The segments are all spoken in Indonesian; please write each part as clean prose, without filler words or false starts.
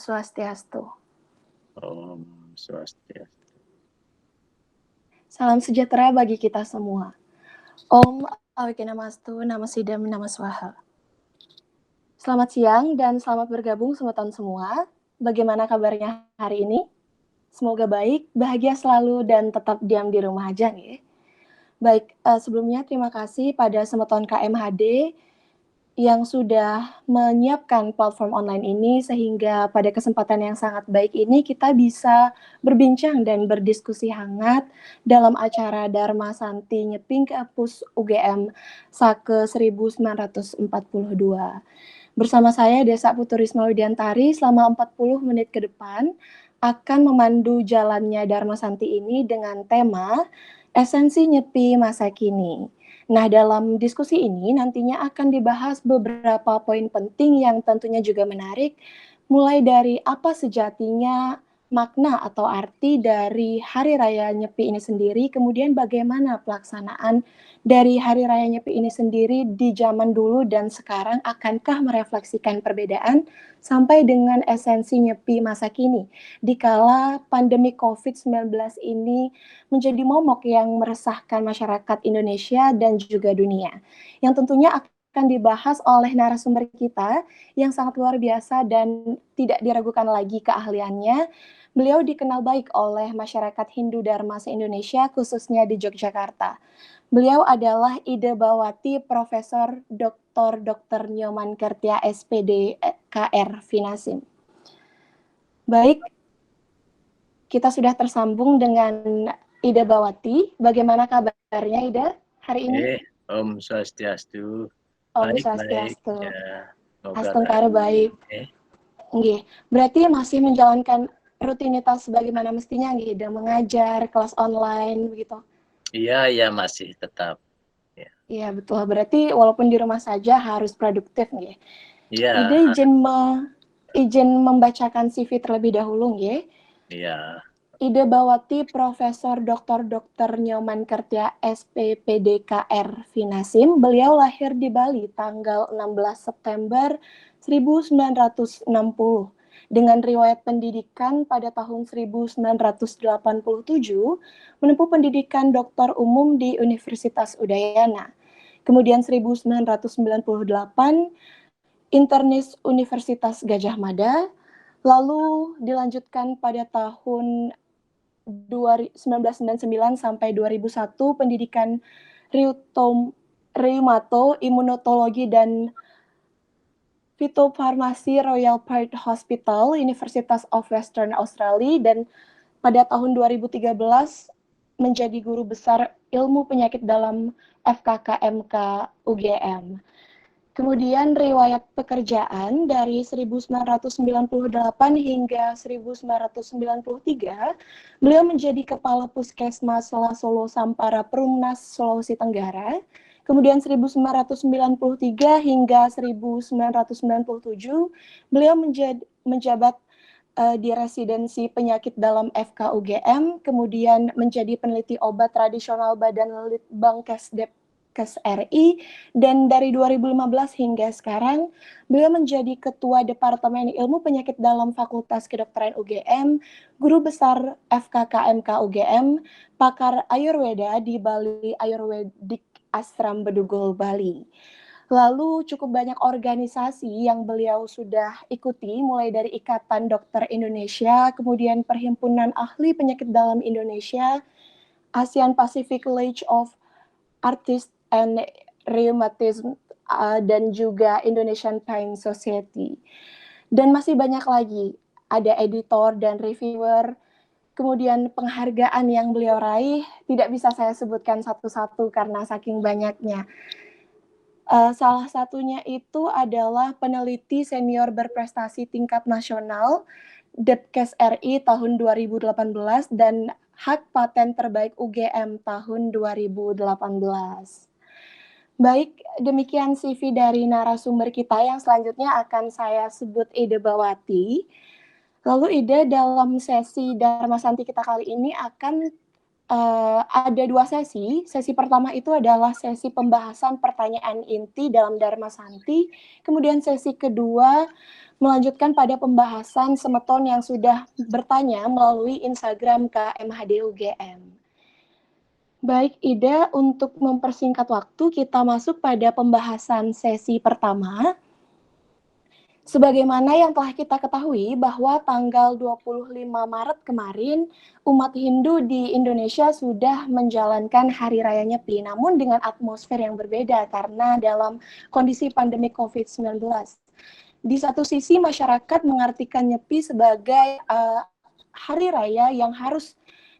Swastiastu. Om Swastiastu. Salam sejahtera bagi kita semua. Om Awikinamastu, Namasidam, Namaswaha. Selamat siang dan selamat bergabung semutan semua. Bagaimana kabarnya hari ini? Semoga baik, bahagia selalu dan tetap diam di rumah aja nih. Baik, sebelumnya terima kasih pada semeton KMHD yang sudah menyiapkan platform online ini sehingga pada kesempatan yang sangat baik ini kita bisa berbincang dan berdiskusi hangat dalam acara Dharma Santi Nyeping Kapus UGM Sake 1942. Bersama saya Desa Puturisma Widiantari selama 40 menit ke depan akan memandu jalannya Dharma Santi ini dengan tema Esensi Nyepi Masa Kini. Nah, dalam diskusi ini nantinya akan dibahas beberapa poin penting yang tentunya juga menarik, mulai dari apa sejatinya makna atau arti dari Hari Raya Nyepi ini sendiri, kemudian bagaimana pelaksanaan dari Hari Raya Nyepi ini sendiri di zaman dulu dan sekarang, akankah merefleksikan perbedaan sampai dengan esensi Nyepi masa kini, dikala pandemi COVID-19 ini menjadi momok yang meresahkan masyarakat Indonesia dan juga dunia. Yang tentunya akan dibahas oleh narasumber kita yang sangat luar biasa dan tidak diragukan lagi keahliannya. Beliau dikenal baik oleh masyarakat Hindu Dharma se-Indonesia, khususnya di Yogyakarta. Beliau adalah Ida Bawati Profesor Dr. Nyoman Kertia SPD KR Finasim. Baik, kita sudah tersambung dengan Ida Bawati. Bagaimana kabarnya Ida hari ini? Om Swastiastu. Om Baik. Swastiastu. Ya, Astengkara baik. Nggih, berarti masih menjalankan rutinitas bagaimana mestinya nggih, Ida, mengajar kelas online begitu. Iya masih tetap. Iya, betul. Berarti walaupun di rumah saja harus produktif nggih. Iya. Ida izin membacakan CV terlebih dahulu nggih. Iya. Ida Bawati Profesor Dr. Nyoman Kertia SPPDKR Finasim. Beliau lahir di Bali tanggal 16 September 1960 dengan riwayat pendidikan pada tahun 1987 menempuh pendidikan doktor umum di Universitas Udayana. Kemudian 1998 internis Universitas Gajah Mada, lalu dilanjutkan pada tahun 1999 sampai 2001 pendidikan reumato, imunotologi dan fitofarmasi Royal Perth Hospital, Universitas of Western Australia, dan pada tahun 2013 menjadi guru besar ilmu penyakit dalam FKKMK UGM. Kemudian riwayat pekerjaan dari 1998 hingga 1993, beliau menjadi Kepala Puskesmas Solo Sampara Perumnas Sulawesi Tenggara. Kemudian 1993 hingga 1997, beliau menjabat di residensi penyakit dalam FKUGM, kemudian menjadi peneliti obat tradisional Badan Litbangkesdep RI, dan dari 2015 hingga sekarang beliau menjadi Ketua Departemen Ilmu Penyakit dalam Fakultas Kedokteran UGM, Guru Besar FKKMK UGM, pakar Ayurveda di Bali Ayurvedic Ashram Bedugul, Bali. Lalu cukup banyak organisasi yang beliau sudah ikuti, mulai dari Ikatan Dokter Indonesia, kemudian Perhimpunan Ahli Penyakit Dalam Indonesia, ASEAN Pacific League of Artists and Rheumatism, dan juga Indonesian Pain Society. Dan masih banyak lagi, ada editor dan reviewer, kemudian penghargaan yang beliau raih, tidak bisa saya sebutkan satu-satu karena saking banyaknya. Salah satunya itu adalah peneliti senior berprestasi tingkat nasional, Depkes RI tahun 2018, dan hak paten terbaik UGM tahun 2018. Baik, demikian CV dari narasumber kita yang selanjutnya akan saya sebut Ida Bawati. Lalu Ida dalam sesi Dharma Santi kita kali ini akan ada 2 sesi. Sesi pertama itu adalah sesi pembahasan pertanyaan inti dalam Dharma Santi. Kemudian sesi kedua melanjutkan pada pembahasan semeton yang sudah bertanya melalui Instagram KMHDUGM. Baik, Ida, untuk mempersingkat waktu, kita masuk pada pembahasan sesi pertama. Sebagaimana yang telah kita ketahui bahwa tanggal 25 Maret kemarin, umat Hindu di Indonesia sudah menjalankan Hari Raya Nyepi, namun dengan atmosfer yang berbeda karena dalam kondisi pandemi COVID-19. Di satu sisi, masyarakat mengartikan Nyepi sebagai hari raya yang harus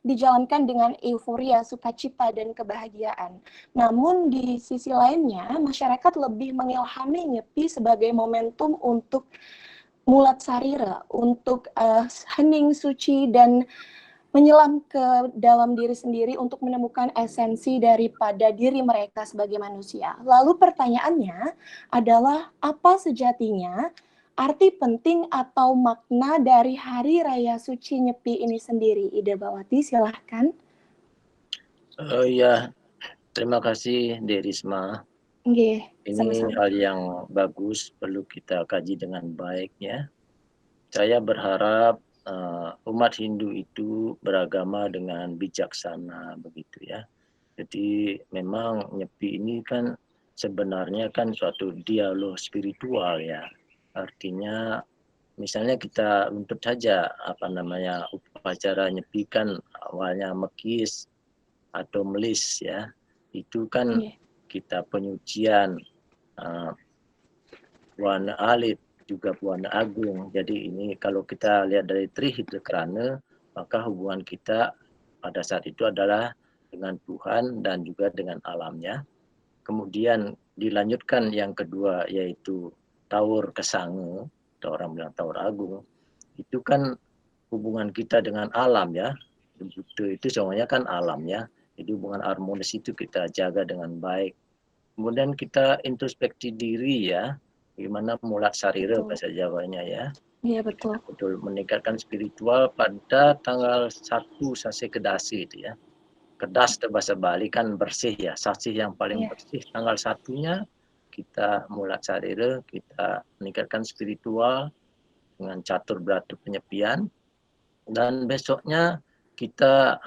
dijalankan dengan euforia, sukacita, dan kebahagiaan. Namun di sisi lainnya, masyarakat lebih mengilhami Nyepi sebagai momentum untuk mulat sarira, untuk hening suci dan menyelam ke dalam diri sendiri untuk menemukan esensi daripada diri mereka sebagai manusia. Lalu pertanyaannya adalah apa sejatinya arti penting atau makna dari Hari Raya Suci Nyepi ini sendiri? Ida Bawati, silahkan. Ya, terima kasih Derisma. Nggih, Ini sama-sama. hal yang bagus, perlu kita kaji dengan baik ya. Saya berharap umat Hindu itu beragama dengan bijaksana begitu ya. Jadi memang Nyepi ini kan sebenarnya kan suatu dialog spiritual ya. Artinya misalnya kita untuk saja upacara Nyepi kan awalnya mekis atau melis ya. Itu kan Nggih, kita penyucian uh, Buana Alit juga Buana Agung. Jadi ini kalau kita lihat dari Trihitekrana, maka hubungan kita pada saat itu adalah dengan Tuhan dan juga dengan alamnya. Kemudian dilanjutkan yang kedua yaitu Taur Kesange, atau orang bilang Taur Agung. Itu kan hubungan kita dengan alam ya. Itu semuanya kan alam ya. Jadi hubungan harmonis itu kita jaga dengan baik. Kemudian kita introspeksi diri ya, bagaimana mulat sarira betul. bahasa Jawanya ya. Iya, Kita betul. betul meningkatkan spiritual pada tanggal 1 Sase Kedasi itu ya. Kedas itu bahasa Bali kan bersih ya, sasih yang paling Iya, bersih. Tanggal satunya kita mulat sarira, kita meningkatkan spiritual dengan catur beratu penyepian. Dan besoknya kita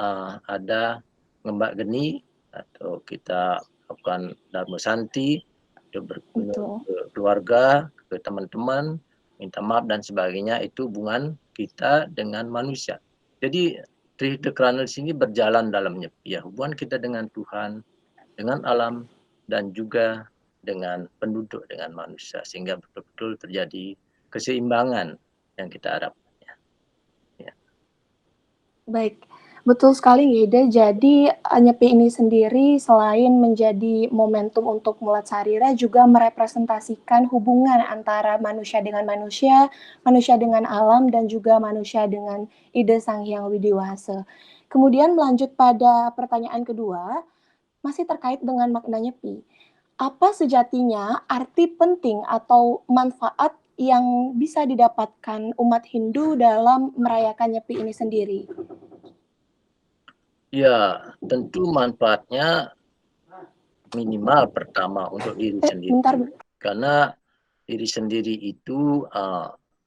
ada ngembak geni atau kita lakukan Dharma Santi, atau berkunjung betul. ke keluarga, ke teman-teman, minta maaf dan sebagainya. Itu hubungan kita dengan manusia. Jadi Trihitekrana di sini berjalan dalamnya ya, hubungan kita dengan Tuhan, dengan alam, dan juga dengan penduduk, dengan manusia, sehingga betul-betul terjadi keseimbangan yang kita harapkan. Ya. Baik, betul sekali Ida. Jadi Nyepi ini sendiri selain menjadi momentum untuk mulat sarira juga merepresentasikan hubungan antara manusia dengan manusia dengan alam, dan juga manusia dengan ide Sang Hyang Widiwasa. Kemudian melanjut pada pertanyaan kedua, masih terkait dengan makna Nyepi. Apa sejatinya arti penting atau manfaat yang bisa didapatkan umat Hindu dalam merayakan Nyepi ini sendiri? Ya, tentu manfaatnya minimal pertama untuk diri sendiri. Bentar. Karena diri sendiri itu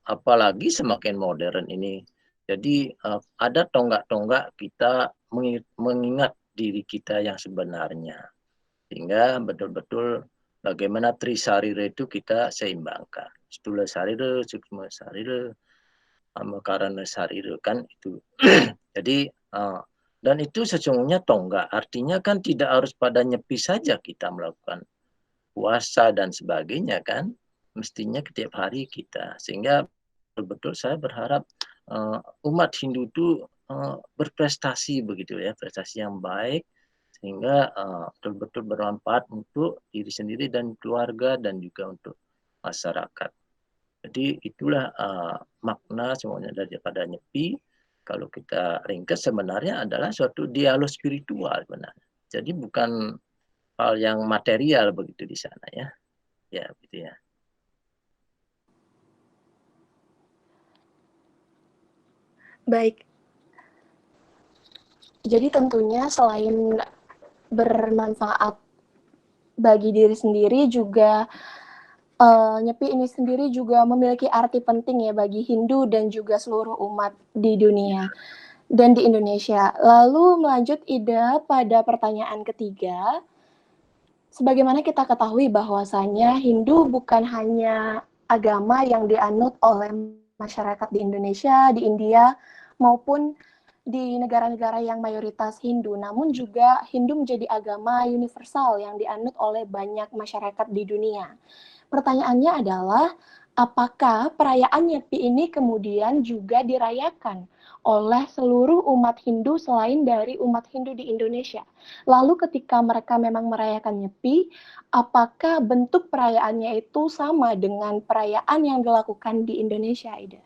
apalagi semakin modern ini. Jadi ada tonggak-tonggak kita mengingat diri kita yang sebenarnya. Sehingga betul-betul bagaimana trisarira itu kita seimbangkan. Stula sarira, sukma sarira, amakarana sarira kan itu. Jadi dan itu sesungguhnya tonggak. Artinya kan tidak harus pada Nyepi saja kita melakukan puasa dan sebagainya kan. Mestinya setiap hari kita. Sehingga betul-betul saya berharap umat Hindu itu berprestasi begitu ya. Prestasi yang baik. Sehingga betul-betul bermanfaat untuk diri sendiri dan keluarga dan juga untuk masyarakat. Jadi itulah makna semuanya daripada Nyepi. Kalau kita ringkas sebenarnya adalah suatu dialog spiritual benar. Jadi bukan hal yang material begitu di sana ya. Ya, gitu ya. Baik, Jadi tentunya selain bermanfaat bagi diri sendiri juga Nyepi ini sendiri juga memiliki arti penting ya bagi Hindu dan juga seluruh umat di dunia dan di Indonesia. Lalu melanjut Ida pada pertanyaan ketiga, sebagaimana kita ketahui bahwasanya Hindu bukan hanya agama yang dianut oleh masyarakat di Indonesia, di India, maupun di negara-negara yang mayoritas Hindu, namun juga Hindu menjadi agama universal yang dianut oleh banyak masyarakat di dunia. Pertanyaannya adalah, apakah perayaan Nyepi ini kemudian juga dirayakan oleh seluruh umat Hindu selain dari umat Hindu di Indonesia? Lalu ketika mereka memang merayakan Nyepi, apakah bentuk perayaannya itu sama dengan perayaan yang dilakukan di Indonesia, Ida?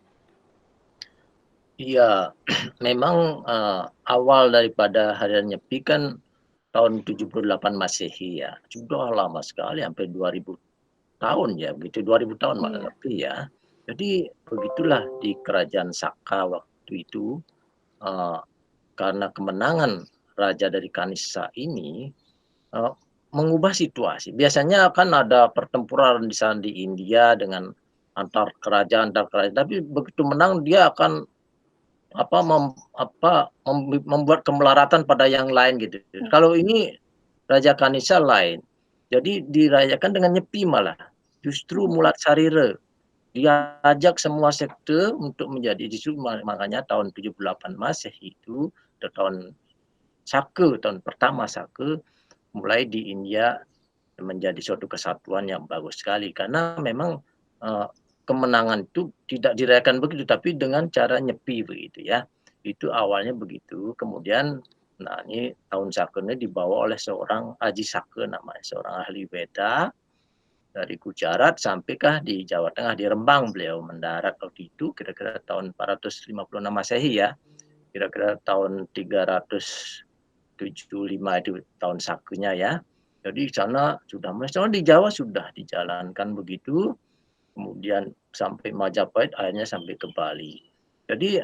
Iya, memang awal daripada Harian Nyepi kan tahun 78 Masehi ya. Sudah lama sekali, hampir 2000 tahun ya, begitu 2000 tahun malah Iya. lebih ya. Jadi begitulah di Kerajaan Saka waktu itu, uh, karena kemenangan raja dari Kanisa ini uh, mengubah situasi. Biasanya kan ada pertempuran di sana di India dengan antar kerajaan, tapi begitu menang dia akan apa membuat kemelaratan pada yang lain gitu. Kalau ini Raja Kanisa lain. Jadi dirayakan dengan Nyepi malah. Justru Mulat Sarire diajak semua sekte untuk menjadi justru makanya tahun 78 Masehi itu tahun Saka, tahun pertama Saka mulai di India menjadi suatu kesatuan yang bagus sekali karena memang uh, kemenangan itu tidak dirayakan begitu tapi dengan cara nyepi begitu ya. Itu awalnya begitu. Kemudian nah ini tahun Saka ini dibawa oleh seorang Aji Saka namanya, seorang ahli Weda dari Gujarat sampaikah di Jawa Tengah di Rembang beliau mendarat waktu itu kira-kira tahun 456 Masehi ya. Kira-kira tahun 375 itu tahun Sakenya ya. Jadi di sana sudah, misalnya di Jawa sudah dijalankan begitu, kemudian sampai Majapahit, akhirnya sampai ke Bali. Jadi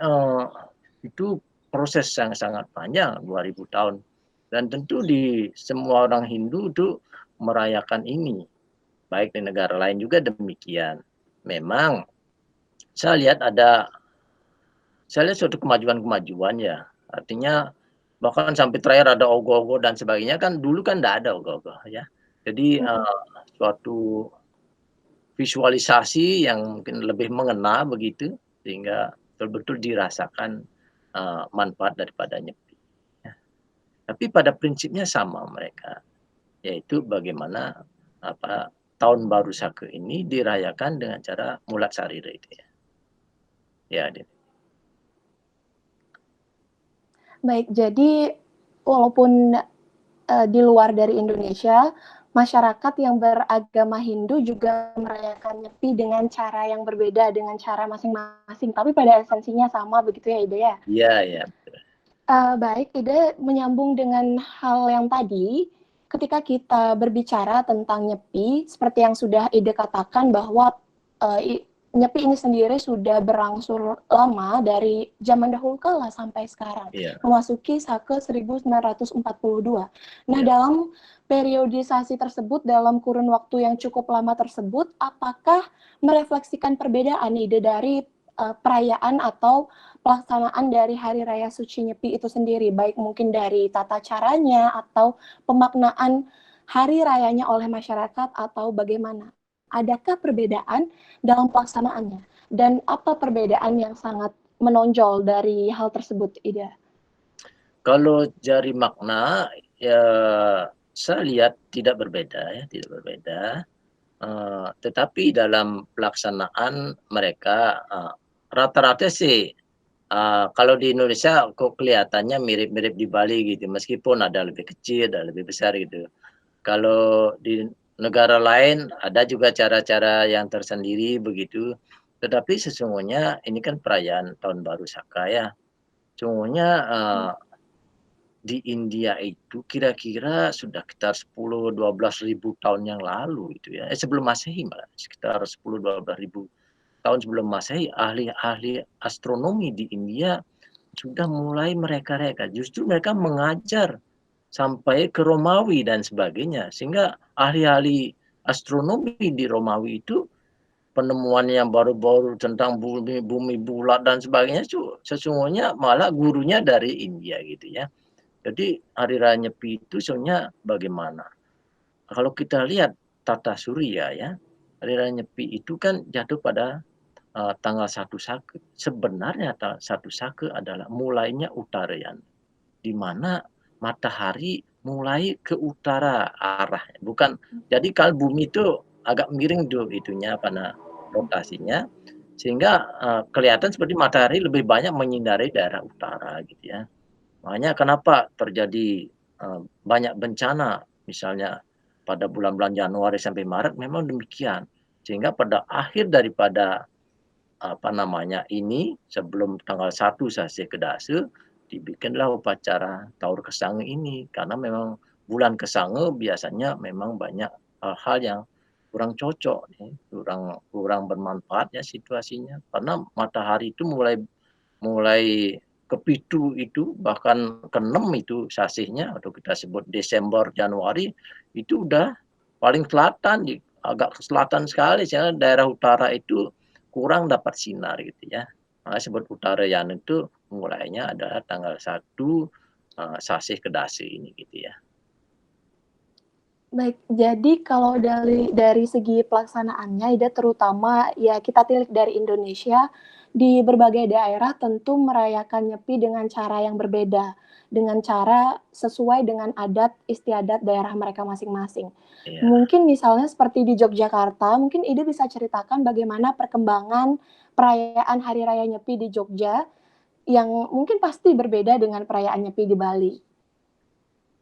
itu proses yang sangat panjang, 2000 tahun. Dan tentu di semua orang Hindu itu merayakan ini. Baik di negara lain juga demikian. Memang saya lihat suatu kemajuan-kemajuan ya. Artinya bahkan sampai terakhir ada ogoh-ogoh dan sebagainya kan dulu kan tidak ada ogoh-ogoh ya. Jadi suatu visualisasi yang mungkin lebih mengena begitu sehingga betul-betul dirasakan manfaat daripada Nyepi. Ya. Tapi pada prinsipnya sama mereka, yaitu bagaimana apa tahun baru Saka ini dirayakan dengan cara Mulat Sarira itu ya. Ya, Baik, jadi walaupun di luar dari Indonesia, masyarakat yang beragama Hindu juga merayakan Nyepi dengan cara yang berbeda, dengan cara masing-masing, tapi pada esensinya sama begitu ya, Ida ya? iya ya. Baik, Ida menyambung dengan hal yang tadi, ketika kita berbicara tentang Nyepi, seperti yang sudah Ida katakan bahwa Nyepi ini sendiri sudah berangsur lama dari zaman dahulu kala sampai sekarang, Iya, memasuki Saka 1942. Nah, iya. dalam periodisasi tersebut, dalam kurun waktu yang cukup lama tersebut, apakah merefleksikan perbedaan ide dari perayaan atau pelaksanaan dari Hari Raya Suci Nyepi itu sendiri, baik mungkin dari tata caranya atau pemaknaan hari rayanya oleh masyarakat atau bagaimana? Adakah perbedaan dalam pelaksanaannya? Dan apa perbedaan yang sangat menonjol dari hal tersebut, Ida? Kalau dari makna ya saya lihat tidak berbeda ya, tidak berbeda. Tetapi dalam pelaksanaan mereka rata-rata sih kalau di Indonesia kok kelihatannya mirip-mirip di Bali gitu, meskipun ada lebih kecil, ada lebih besar gitu. Kalau di negara lain ada juga cara-cara yang tersendiri begitu. Tetapi sesungguhnya ini kan perayaan Tahun Baru Saka ya. Sesungguhnya di India itu kira-kira sudah sekitar 10-12 ribu tahun yang lalu itu ya. Sebelum Masehi malah sekitar 10-12 ribu tahun sebelum Masehi ahli-ahli astronomi di India sudah mulai mereka-reka, justru mereka mengajar sampai ke Romawi dan sebagainya. Sehingga ahli-ahli astronomi di Romawi itu penemuan yang baru-baru tentang bumi bumi bulat dan sebagainya sesungguhnya malah gurunya dari India gitu ya. Jadi hari raya Nyepi itu sebenarnya bagaimana? Kalau kita lihat tata surya ya, hari raya Nyepi itu kan jatuh pada tanggal 1 Sake. Sebenarnya 1 Sake adalah mulainya Uttarayan, di mana matahari mulai ke utara arahnya. Bukan jadi kalau bumi itu agak miring tuh itunya karena rotasinya, sehingga kelihatan seperti matahari lebih banyak menyinari daerah utara gitu ya. Makanya kenapa terjadi banyak bencana misalnya pada bulan-bulan Januari sampai Maret memang demikian. Sehingga pada akhir daripada apa namanya ini, sebelum tanggal 1 Sase Kedase, dibikinlah upacara Taur Kesange ini. Karena memang bulan Kesange biasanya memang banyak hal-hal yang kurang cocok nih, kurang kurang bermanfaat ya situasinya. Karena matahari itu mulai mulai kepitu itu, bahkan ke-6 itu sasihnya atau kita sebut Desember, Januari, itu udah paling selatan, agak ke selatan sekali, sehingga daerah utara itu kurang dapat sinar gitu ya. Makanya sebut Uttarayan itu mulainya adalah tanggal 1 Sasih Kedasi ini gitu ya. Baik, jadi kalau dari segi pelaksanaannya, Ida terutama ya kita tilik dari Indonesia, di berbagai daerah tentu merayakan Nyepi dengan cara yang berbeda, dengan cara sesuai dengan adat istiadat daerah mereka masing-masing. Iya. Mungkin misalnya seperti di Yogyakarta, mungkin Ida bisa ceritakan bagaimana perkembangan perayaan Hari Raya Nyepi di Jogja yang mungkin pasti berbeda dengan perayaan Nyepi di Bali.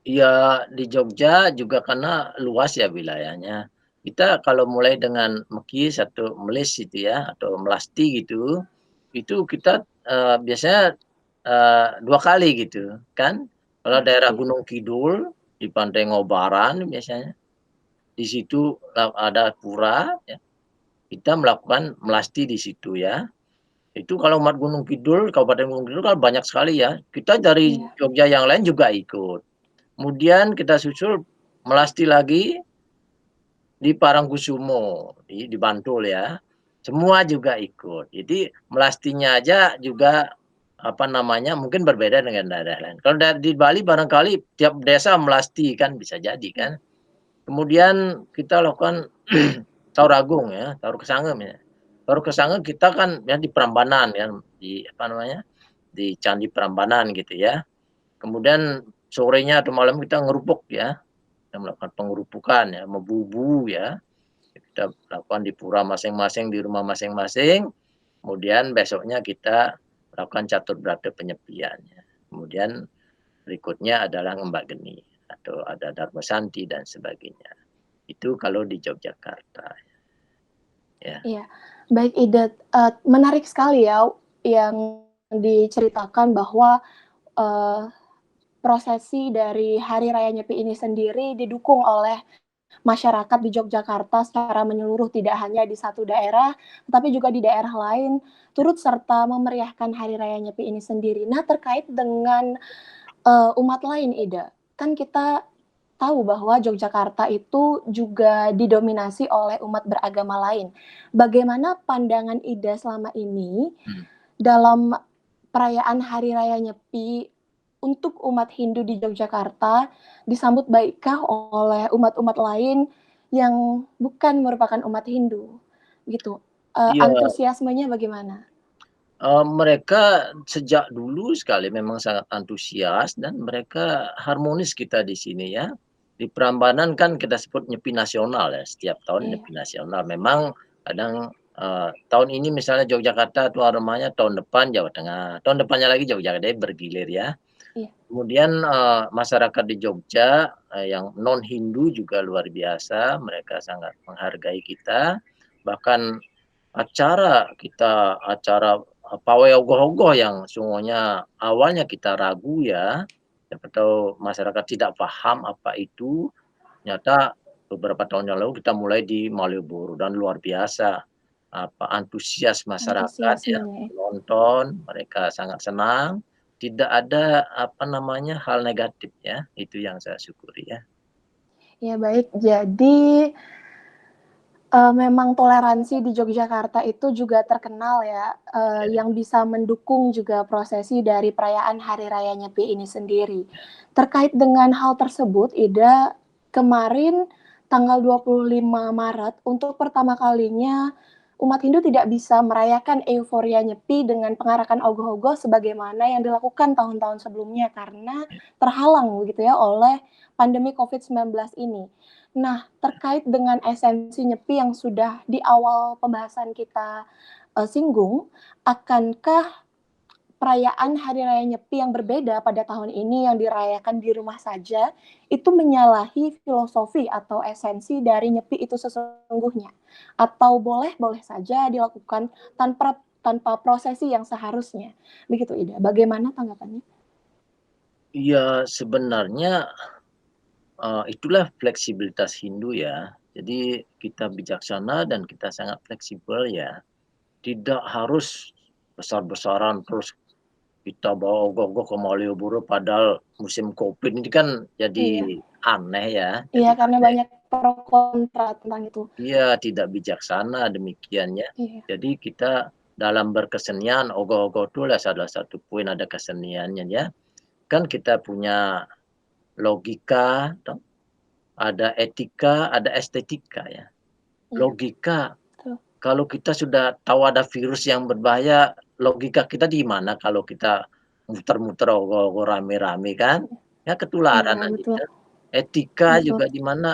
Ya di Jogja juga karena luas ya wilayahnya. Kita kalau mulai dengan Mekis atau Melis itu ya, atau Melasti gitu, itu kita, biasanya, 2 kali gitu kan. Kalau daerah Oke. Gunung Kidul, di Pantai Ngobaran biasanya, di situ ada pura ya, kita melakukan Melasti di situ ya. Itu kalau umat Gunung Kidul, Kabupaten Gunung Kidul kan banyak sekali ya, kita dari Iya. Jogja yang lain juga ikut. Kemudian kita susul Melasti lagi di Parangkusumo, di Bantul ya. Semua juga ikut. Jadi Melastinya aja juga, apa namanya, mungkin berbeda dengan daerah lain. Kalau di Bali barangkali tiap desa melasti kan, bisa jadi kan. Kemudian kita lakukan Taur Agung ya, Taur Kesange ya. Taur Kesange kita kan ya di Prambanan ya, di apa namanya, di Candi Prambanan gitu ya. Kemudian sorenya atau malam kita ngerupuk ya. Kita melakukan pengerupukan ya, mebubu ya, kita lakukan di pura masing-masing, di rumah masing-masing, kemudian besoknya kita lakukan catur berata penyepiannya. Kemudian berikutnya adalah ngembak geni atau ada Dharma Santi dan sebagainya. Itu kalau di Yogyakarta ya. Iya, baik Ida, menarik sekali ya yang diceritakan bahwa, eee, prosesi dari Hari Raya Nyepi ini sendiri didukung oleh masyarakat di Yogyakarta secara menyeluruh, tidak hanya di satu daerah, tetapi juga di daerah lain, turut serta memeriahkan Hari Raya Nyepi ini sendiri. Nah, terkait dengan umat lain, Ida. Kan kita tahu bahwa Yogyakarta itu juga didominasi oleh umat beragama lain. Bagaimana pandangan Ida selama ini Hmm. dalam perayaan Hari Raya Nyepi untuk umat Hindu di Yogyakarta disambut baikkah oleh umat-umat lain yang bukan merupakan umat Hindu? Gitu. Iya, Antusiasmenya bagaimana? mereka sejak dulu sekali memang sangat antusias dan mereka harmonis kita di sini ya. Di Prambanan kan kita sebut Nyepi Nasional ya, setiap tahun Iya, Nyepi Nasional. Memang kadang, tahun ini misalnya Yogyakarta tuan rumahnya, tahun depan Jawa Tengah, tahun depannya lagi Yogyakarta, jadi bergilir ya. iya. Kemudian, masyarakat di Jogja, yang non Hindu juga luar biasa, mereka sangat menghargai kita, bahkan acara pawai ogoh-ogoh yang sungguhnya awalnya kita ragu ya, siapa tahu masyarakat tidak paham apa itu, ternyata beberapa tahun yang lalu kita mulai di Malioboro dan luar biasa, apa, antusias masyarakat ya, Antusiasmenya ya. menonton, mereka sangat senang, tidak ada apa namanya, hal negatif ya, itu yang saya syukuri ya. Ya baik, jadi memang toleransi di Yogyakarta itu juga terkenal ya, yang bisa mendukung juga prosesi dari perayaan Hari Raya Nyepi ini sendiri. Terkait dengan hal tersebut, Ida, kemarin tanggal 25 Maret untuk pertama kalinya umat Hindu tidak bisa merayakan euforia Nyepi dengan pengarakan ogoh-ogoh sebagaimana yang dilakukan tahun-tahun sebelumnya karena terhalang begitu ya oleh pandemi COVID-19 ini. Nah, terkait dengan esensi Nyepi yang sudah di awal pembahasan kita, singgung, akankah perayaan Hari Raya Nyepi yang berbeda pada tahun ini yang dirayakan di rumah saja, itu menyalahi filosofi atau esensi dari Nyepi itu sesungguhnya? Atau boleh-boleh saja dilakukan tanpa tanpa prosesi yang seharusnya? Begitu, Ida. Bagaimana tanggapannya? Iya, sebenarnya, itulah fleksibilitas Hindu ya. Jadi kita bijaksana dan kita sangat fleksibel ya. Tidak harus besar-besaran terus kita bawa ogoh-ogoh ke Malioboro padahal musim Covid ini kan Iya. jadi aneh ya, Iya, jadi karena aneh. banyak pro kontra tentang itu. Iya, tidak bijaksana demikian ya. Iya. Jadi kita dalam berkesenian, ogoh-ogoh itulah salah satu poin ada keseniannya ya. Kan kita punya logika toh, ada etika, ada estetika ya. Iya, Logika, betul. kalau kita sudah tahu ada virus yang berbahaya, logika kita di mana kalau kita muter-muter ogoh-ogoh rame-rame kan? Ya ketularan Iya, nanti betul. kan. Etika Betul. juga di mana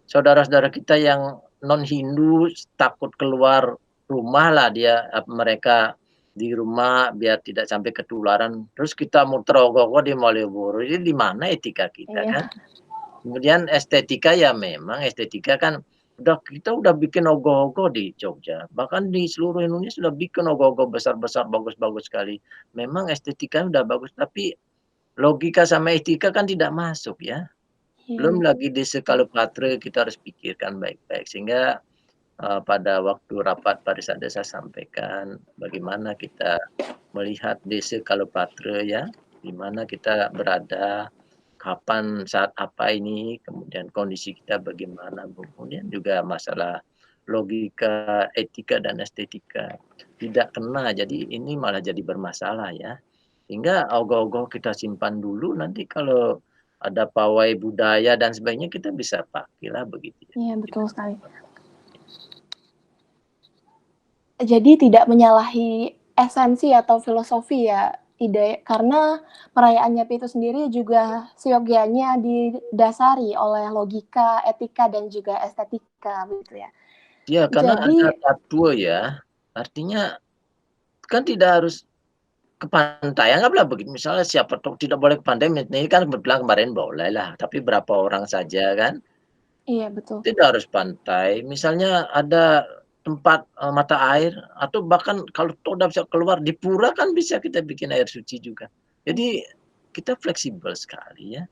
saudara-saudara kita yang non Hindu takut keluar rumah lah dia mereka di rumah biar tidak sampai ketularan, terus kita muter ogoh-ogoh di Malioboro, ini di mana etika kita kan? Iya. Kemudian estetika ya memang estetika kan kita udah bikin ogoh-ogoh di Jogja, bahkan di seluruh Indonesia sudah bikin ogoh-ogoh besar-besar, bagus-bagus sekali. Memang estetikanya udah bagus, tapi logika sama etika kan tidak masuk ya. Belum Iya. lagi desa Kalupatra kita harus pikirkan baik-baik. Sehingga, pada waktu rapat pada desa sampaikan bagaimana kita melihat desa Kalupatra ya, di mana kita berada, kapan, saat apa ini, kemudian kondisi kita bagaimana, kemudian juga masalah logika, etika, dan estetika tidak kena, jadi ini malah jadi bermasalah ya. Sehingga ogoh-ogoh kita simpan dulu, nanti kalau ada pawai budaya dan sebagainya kita bisa pakailah begitu ya. Iya, betul sekali. Jadi tidak menyalahi esensi atau filosofi ya, ide karena perayaan Nyepi itu sendiri juga seyogianya didasari oleh logika, etika, dan juga estetika begitu ya. Ya karena ada Jadi tattoo ya, artinya kan tidak harus ke pantai, anggaplah begitu, misalnya siapa tahu tidak boleh ke pantai, ini kan kebetulan kemarin bolehlah, tapi berapa orang saja kan, iya betul. tidak harus pantai. Misalnya ada tempat, mata air atau bahkan kalau toh nggak bisa keluar, di pura kan bisa kita bikin air suci juga. Iya. Jadi kita fleksibel sekali ya,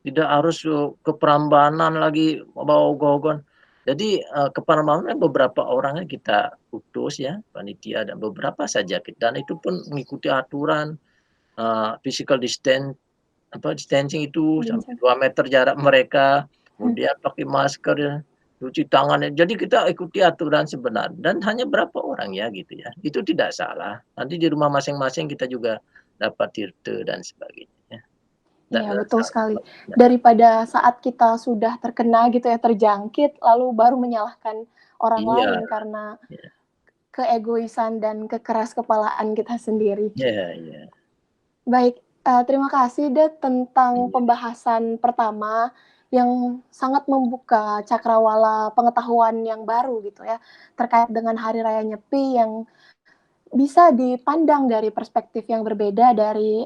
tidak harus, ke Prambanan lagi bawa ogoh-ogohan. Jadi, ke Prambanan beberapa orangnya kita utus ya, panitia dan beberapa saja dan itu pun mengikuti aturan, physical distancing itu sampai 2 meter jarak mereka, kemudian pakai masker ya, cuci tangan ya. Jadi kita ikuti aturan sebenarnya dan hanya berapa orang ya gitu ya, itu tidak salah. Nanti di rumah masing-masing kita juga dapat tirte dan sebagainya ya, tidak Iya, betul salah, sekali. tidak salah. Daripada saat kita sudah terkena gitu ya, terjangkit, lalu baru menyalahkan orang Iya, lain karena iya, keegoisan dan kekeraskepalaan kita sendiri. iya, iya, Baik, terima kasih Dad tentang iya, pembahasan pertama yang sangat membuka cakrawala pengetahuan yang baru gitu ya, terkait dengan Hari Raya Nyepi yang bisa dipandang dari perspektif yang berbeda dari,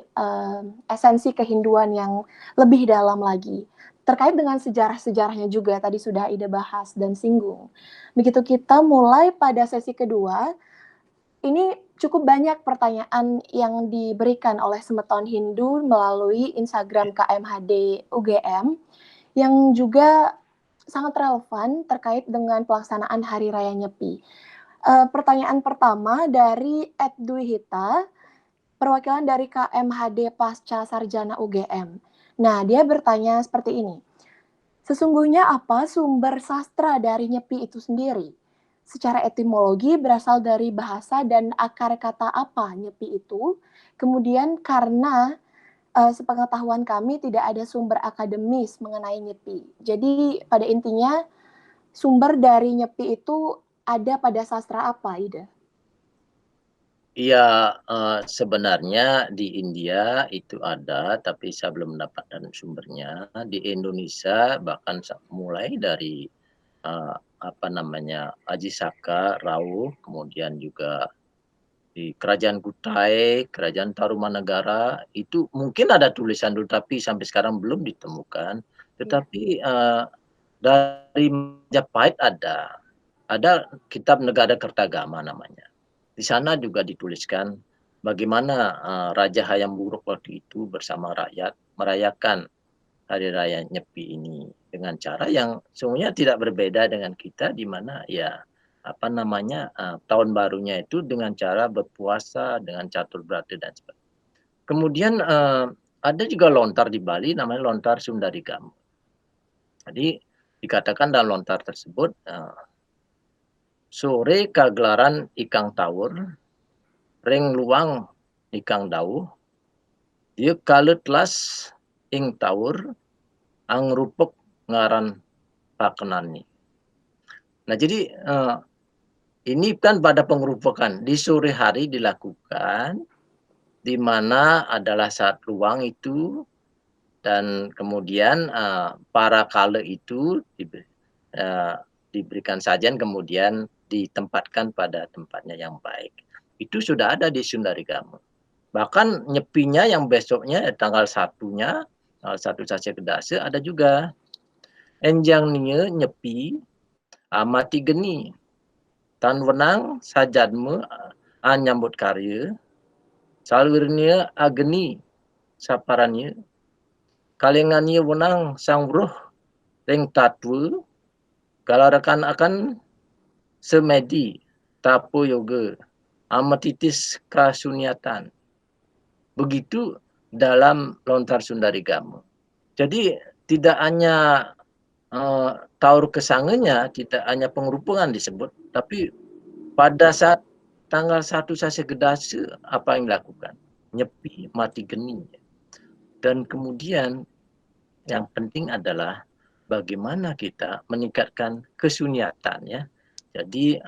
esensi kehinduan yang lebih dalam lagi. Terkait dengan sejarah-sejarahnya juga tadi sudah Ida bahas dan singgung. Begitu kita mulai pada sesi kedua, ini cukup banyak pertanyaan yang diberikan oleh Semeton Hindu melalui Instagram KMHD UGM, yang juga sangat relevan terkait dengan pelaksanaan Hari Raya Nyepi. Pertanyaan pertama dari @Dwihita, perwakilan dari KMHD Pasca Sarjana UGM. Nah, dia bertanya seperti ini. Sesungguhnya apa sumber sastra dari Nyepi itu sendiri? Secara etimologi berasal dari bahasa dan akar kata apa Nyepi itu. Kemudian karena sepengetahuan kami tidak ada sumber akademis mengenai Nyepi. Jadi pada intinya sumber dari Nyepi itu ada pada sastra apa, Ida? Iya, sebenarnya di India itu ada, tapi saya belum mendapatkan sumbernya. Di Indonesia bahkan mulai dari, apa namanya, Aji Saka, Rauh, kemudian juga di Kerajaan Kutai, Kerajaan Tarumanegara, itu mungkin ada tulisan dulu, tapi sampai sekarang belum ditemukan. Iya. Tetapi, dari Majapahit ada kitab Negara Kertagama namanya. Di sana juga dituliskan bagaimana, Raja Hayam Wuruk waktu itu bersama rakyat merayakan hari raya Nyepi ini dengan cara yang sesungguhnya tidak berbeda dengan kita di mana ya, apa namanya, tahun barunya itu dengan cara berpuasa, dengan catur berarti dan sebagainya. Kemudian, ada juga lontar di Bali namanya lontar Sundarigama. Jadi dikatakan dalam lontar tersebut, sore kagelaran ikang tawur, reng luang ikang dawuh, ieu kalet las ing tawur, angrupek ngaran pakenani. Nah jadi, ini kan pada pengerupekan di sore hari dilakukan, di mana adalah saat luang itu dan kemudian, para kale itu eee, diberikan sajian kemudian ditempatkan pada tempatnya yang baik. Itu sudah ada di Sundarigama. Bahkan nyepinya yang besoknya tanggal satunya, tanggal 1 Sase Kedase ada juga, "Enjang nieu nyepi, mati geni, tan wenang sajadme nyambut karya, saleureunnya ageni saparannya, kalengannya wenang sangwruh ring tatwe, galarakan akan semedi tapo yoga, amatitis kasunyatan." Begitu dalam lontar Sundarigama. Jadi tidak hanya, taur kesangenya, tidak hanya pengerupungan disebut, tapi pada saat tanggal 1 Sasegedase apa yang dilakukan? Nyepi, mati geni. Dan kemudian yang penting adalah bagaimana kita meningkatkan kesunyatan ya. Jadi,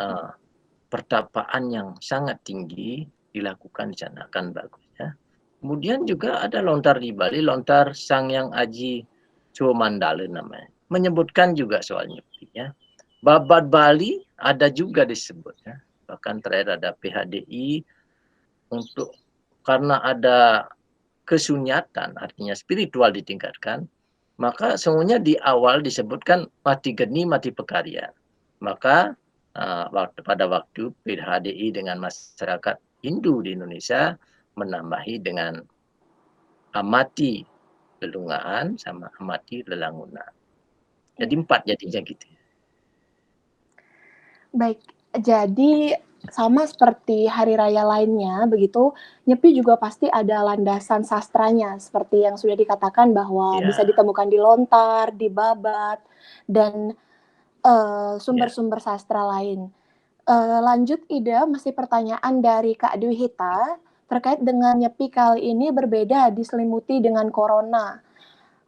pertapaan yang sangat tinggi dilakukan di sana akan bagus ya. Kemudian juga ada lontar di Bali, lontar Sangyang Aji Suwomandala namanya. Menyebutkan juga soal nyepi ya. Babad Bali ada juga disebut ya. Bahkan terakhir ada PHDI untuk karena ada kesunyatan, artinya spiritual ditingkatkan, maka semuanya di awal disebutkan mati geni, mati pekarya. Maka pada waktu PHDI dengan masyarakat Hindu di Indonesia menambahi dengan amati lelungaan sama amati lelangunan. Jadi Iya. 4 jadinya gitu. Baik, jadi sama seperti hari raya lainnya, begitu, Nyepi juga pasti ada landasan sastranya, seperti yang sudah dikatakan bahwa bisa Ya, ditemukan di lontar, di babat, dan ya. sumber-sumber sastra lain. Lanjut Ida, masih pertanyaan dari Kak Dwi Hita terkait dengan Nyepi kali ini berbeda diselimuti dengan corona.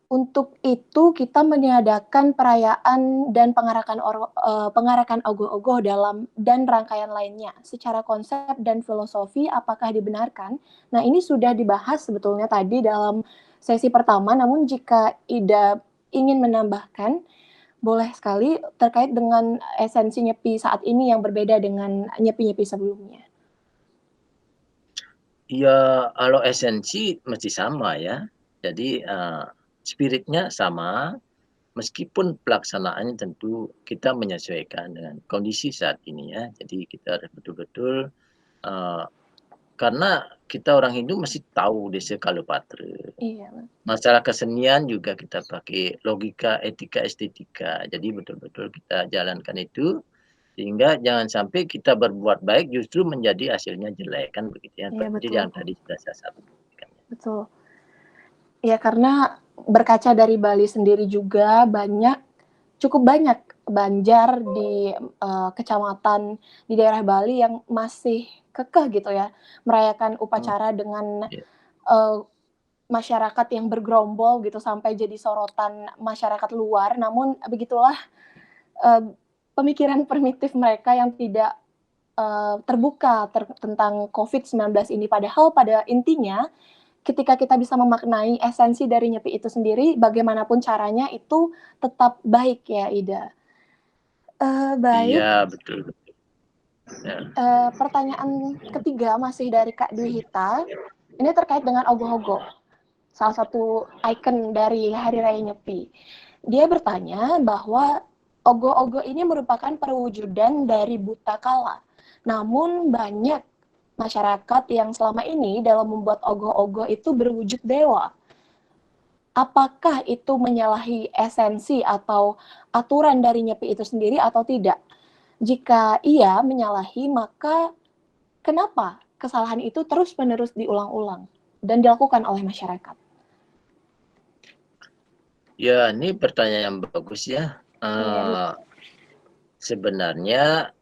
Untuk itu kita meniadakan perayaan dan pengarakan ogoh-ogoh dalam dan rangkaian lainnya. Secara konsep dan filosofi apakah dibenarkan? Nah, ini sudah dibahas sebetulnya tadi dalam sesi pertama, namun jika Ida ingin menambahkan, boleh sekali terkait dengan esensi Nyepi saat ini yang berbeda dengan Nyepi-Nyepi sebelumnya. Ya, kalau esensi mesti sama ya. Jadi, spiritnya sama, meskipun pelaksanaannya tentu kita menyesuaikan dengan kondisi saat ini ya. Jadi kita harus betul-betul, eee, karena kita orang Hindu mesti tahu Desa Kalupatra. Iya. Masalah kesenian juga kita pakai logika, etika, estetika. Jadi betul-betul kita jalankan itu Sehingga jangan sampai kita berbuat baik justru menjadi hasilnya jelek, kan begitu ya. Iya, Seperti betul. yang tadi sudah saya sampaikan. Betul. Ya, karena berkaca dari Bali sendiri juga cukup banyak banjar di kecamatan di daerah Bali yang masih kekeh gitu ya, merayakan Oh, upacara dengan iya. masyarakat yang bergerombol gitu sampai jadi sorotan masyarakat luar. Namun begitulah pemikiran primitif mereka yang tidak terbuka tentang COVID-19 ini. Padahal pada intinya ketika kita bisa memaknai esensi dari Nyepi itu sendiri, bagaimanapun caranya itu tetap baik ya, Ida. Iya, Baik, betul betul. Ya. pertanyaan ketiga masih dari Kak Dwi Hita. Ini terkait dengan ogoh-ogoh, salah satu ikon dari Hari Raya Nyepi. Dia bertanya bahwa ogoh-ogoh ini merupakan perwujudan dari buta kala. Namun banyak masyarakat yang selama ini dalam membuat ogoh-ogoh itu berwujud dewa. Apakah itu menyalahi esensi atau aturan dari Nyepi itu sendiri atau tidak? Jika iya menyalahi, maka kenapa kesalahan itu terus-menerus diulang-ulang dan dilakukan oleh masyarakat? Ya, ini pertanyaan yang bagus ya. Iya, Sebenarnya